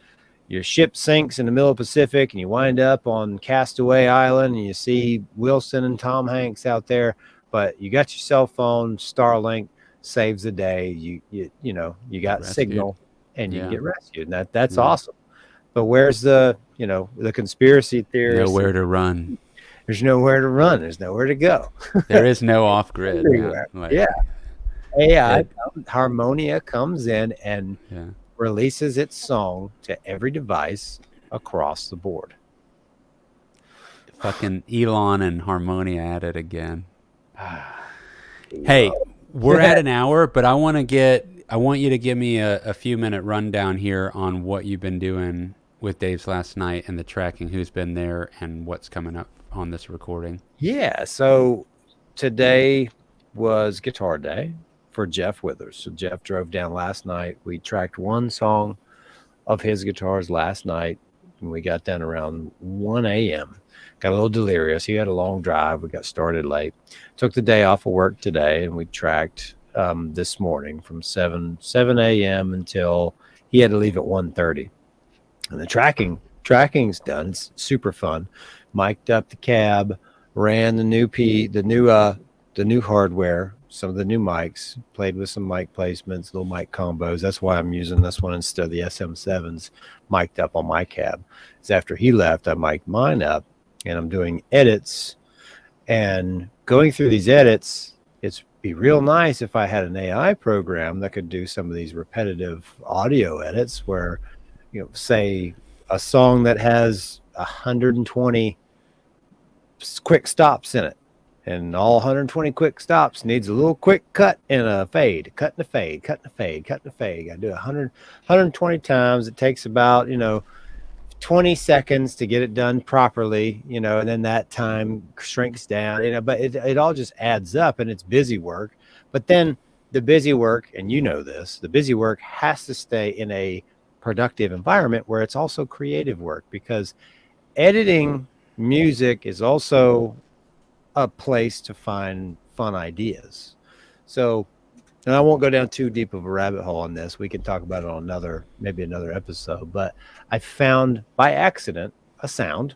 your ship sinks in the middle of the Pacific, and you wind up on Castaway Island, and you see Wilson and Tom Hanks out there. But you got your cell phone, Starlink saves the day. You know, you got signal, and you get rescued, and that's awesome. But where's the conspiracy theorists? Nowhere to run. There's nowhere to run. There's nowhere to go. There is no off grid. AI, Harmonia comes in and releases its song to every device across the board. Fucking Elon and Harmonia at it again. Hey, we're at an hour, but I want you to give me a few minute rundown here on what you've been doing with Dave's Last Night and the tracking, who's been there, and what's coming up on this recording. Yeah, so today was Guitar Day for Jeff Withers. So Jeff drove down last night. We tracked one song of his guitars last night, and we got done around 1 a.m. Got a little delirious. He had a long drive. We got started late. Took the day off of work today, and we tracked this morning from 7 a.m. until he had to leave at 1:30. And the tracking's done. It's super fun. Mic'd up the cab, ran the new hardware, some of the new mics, played with some mic placements, little mic combos. That's why I'm using this one instead of the SM7s mic'd up on my cab. So after he left, I mic'd mine up, and I'm doing edits. And going through these edits, it's be real nice if I had an AI program that could do some of these repetitive audio edits where, say a song that has 120 quick stops in it, and all 120 quick stops needs a little quick cut and a fade, cut and a fade, cut and a fade, cut and a fade. I do 120 times. It takes about 20 seconds to get it done properly, and then that time shrinks down, but it all just adds up, and it's busy work. But then the busy work, and the busy work has to stay in a productive environment where it's also creative work, because editing music is also a place to find fun ideas. So, and I won't go down too deep of a rabbit hole on this. We can talk about it on maybe another episode, but I found by accident a sound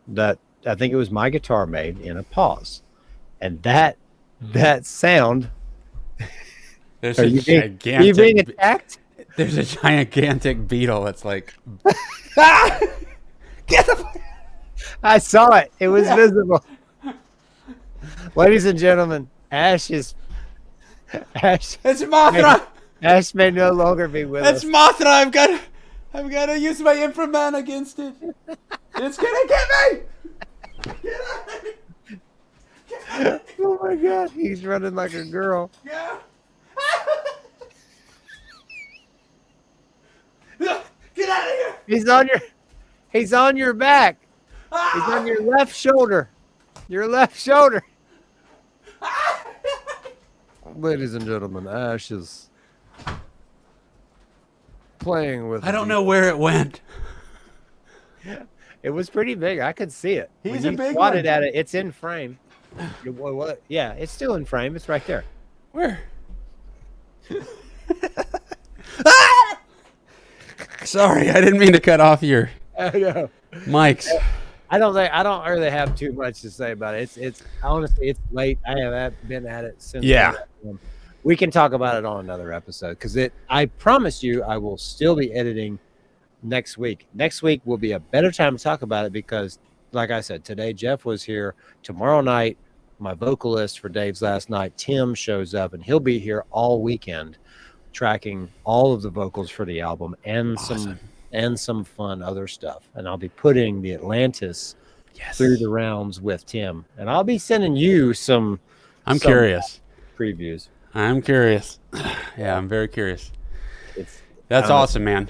that I think it was my guitar made in a pause. And that sound, There's are you being attacked? There's a gigantic beetle that's like, Get the fuck! I saw it. It was visible. Ladies and gentlemen, Ash. It's Mothra. Ash may no longer be with us. It's Mothra. I've got to use my inframan against it. It's gonna get me. Get out of here. Oh my God, he's running like a girl. Yeah. Get out of here. He's on your back. He's on your left shoulder. Your left shoulder. Ladies and gentlemen, Ash is playing with. I don't know where it went. It was pretty big. I could see it. He's when a big swatted one. at it. It's in frame. Yeah, it's still in frame. It's right there. Where? Sorry, I didn't mean to cut off your mics. I don't really have too much to say about it. It's honestly, it's late. I have been at it since. Yeah. We can talk about it on another episode, because I promise you I will still be editing next week. Next week will be a better time to talk about it, because like I said, today Jeff was here. Tomorrow night, my vocalist for Dave's Last Night, Tim, shows up, and he'll be here all weekend tracking all of the vocals for the album and some fun other stuff. And I'll be putting the Atlantis through the rounds with Tim, and I'll be sending you some. I'm curious. previews. I'm curious. Yeah, I'm very curious. It's That's awesome, man.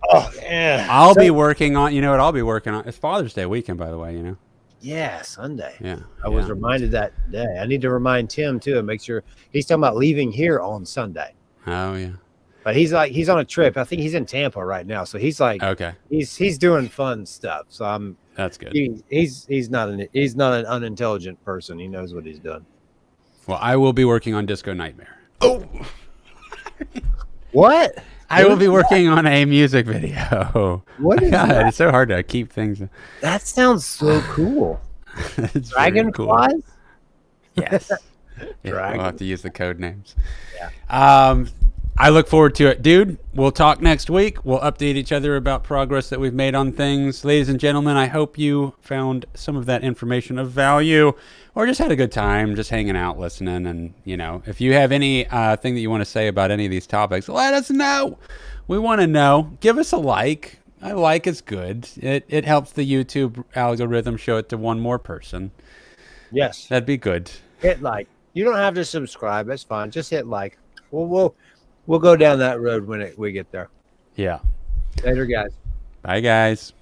Oh yeah. I'll be working on. You know what? I'll be working on. It's Father's Day weekend, by the way. You know. Yeah, Sunday. Yeah. I was reminded that today. I need to remind Tim too and make sure he's talking about leaving here on Sunday. Oh yeah. But he's on a trip. I think he's in Tampa right now. So he's like, Okay. He's doing fun stuff. So That's good. He's not an unintelligent person. He knows what he's doing. Well, I will be working on Disco Nightmare. Oh. What? I will be working on a music video. What is God, that? it's so hard to keep things. That sounds so cool. It's very cool. Dragonflies? Yes. Yeah, Dragon. we'll have to use the code names. Yeah. I look forward to it. Dude, we'll talk next week. We'll update each other about progress that we've made on things. Ladies and gentlemen, I hope you found some of that information of value or just had a good time just hanging out, listening. And, you know, if you have any thing that you want to say about any of these topics, let us know. We want to know. Give us a like. A like is good. It helps the YouTube algorithm show it to one more person. Yes. That'd be good. Hit like. You don't have to subscribe. That's fine. Just hit like. We'll go down that road when we get there. Yeah. Later, guys. Bye, guys.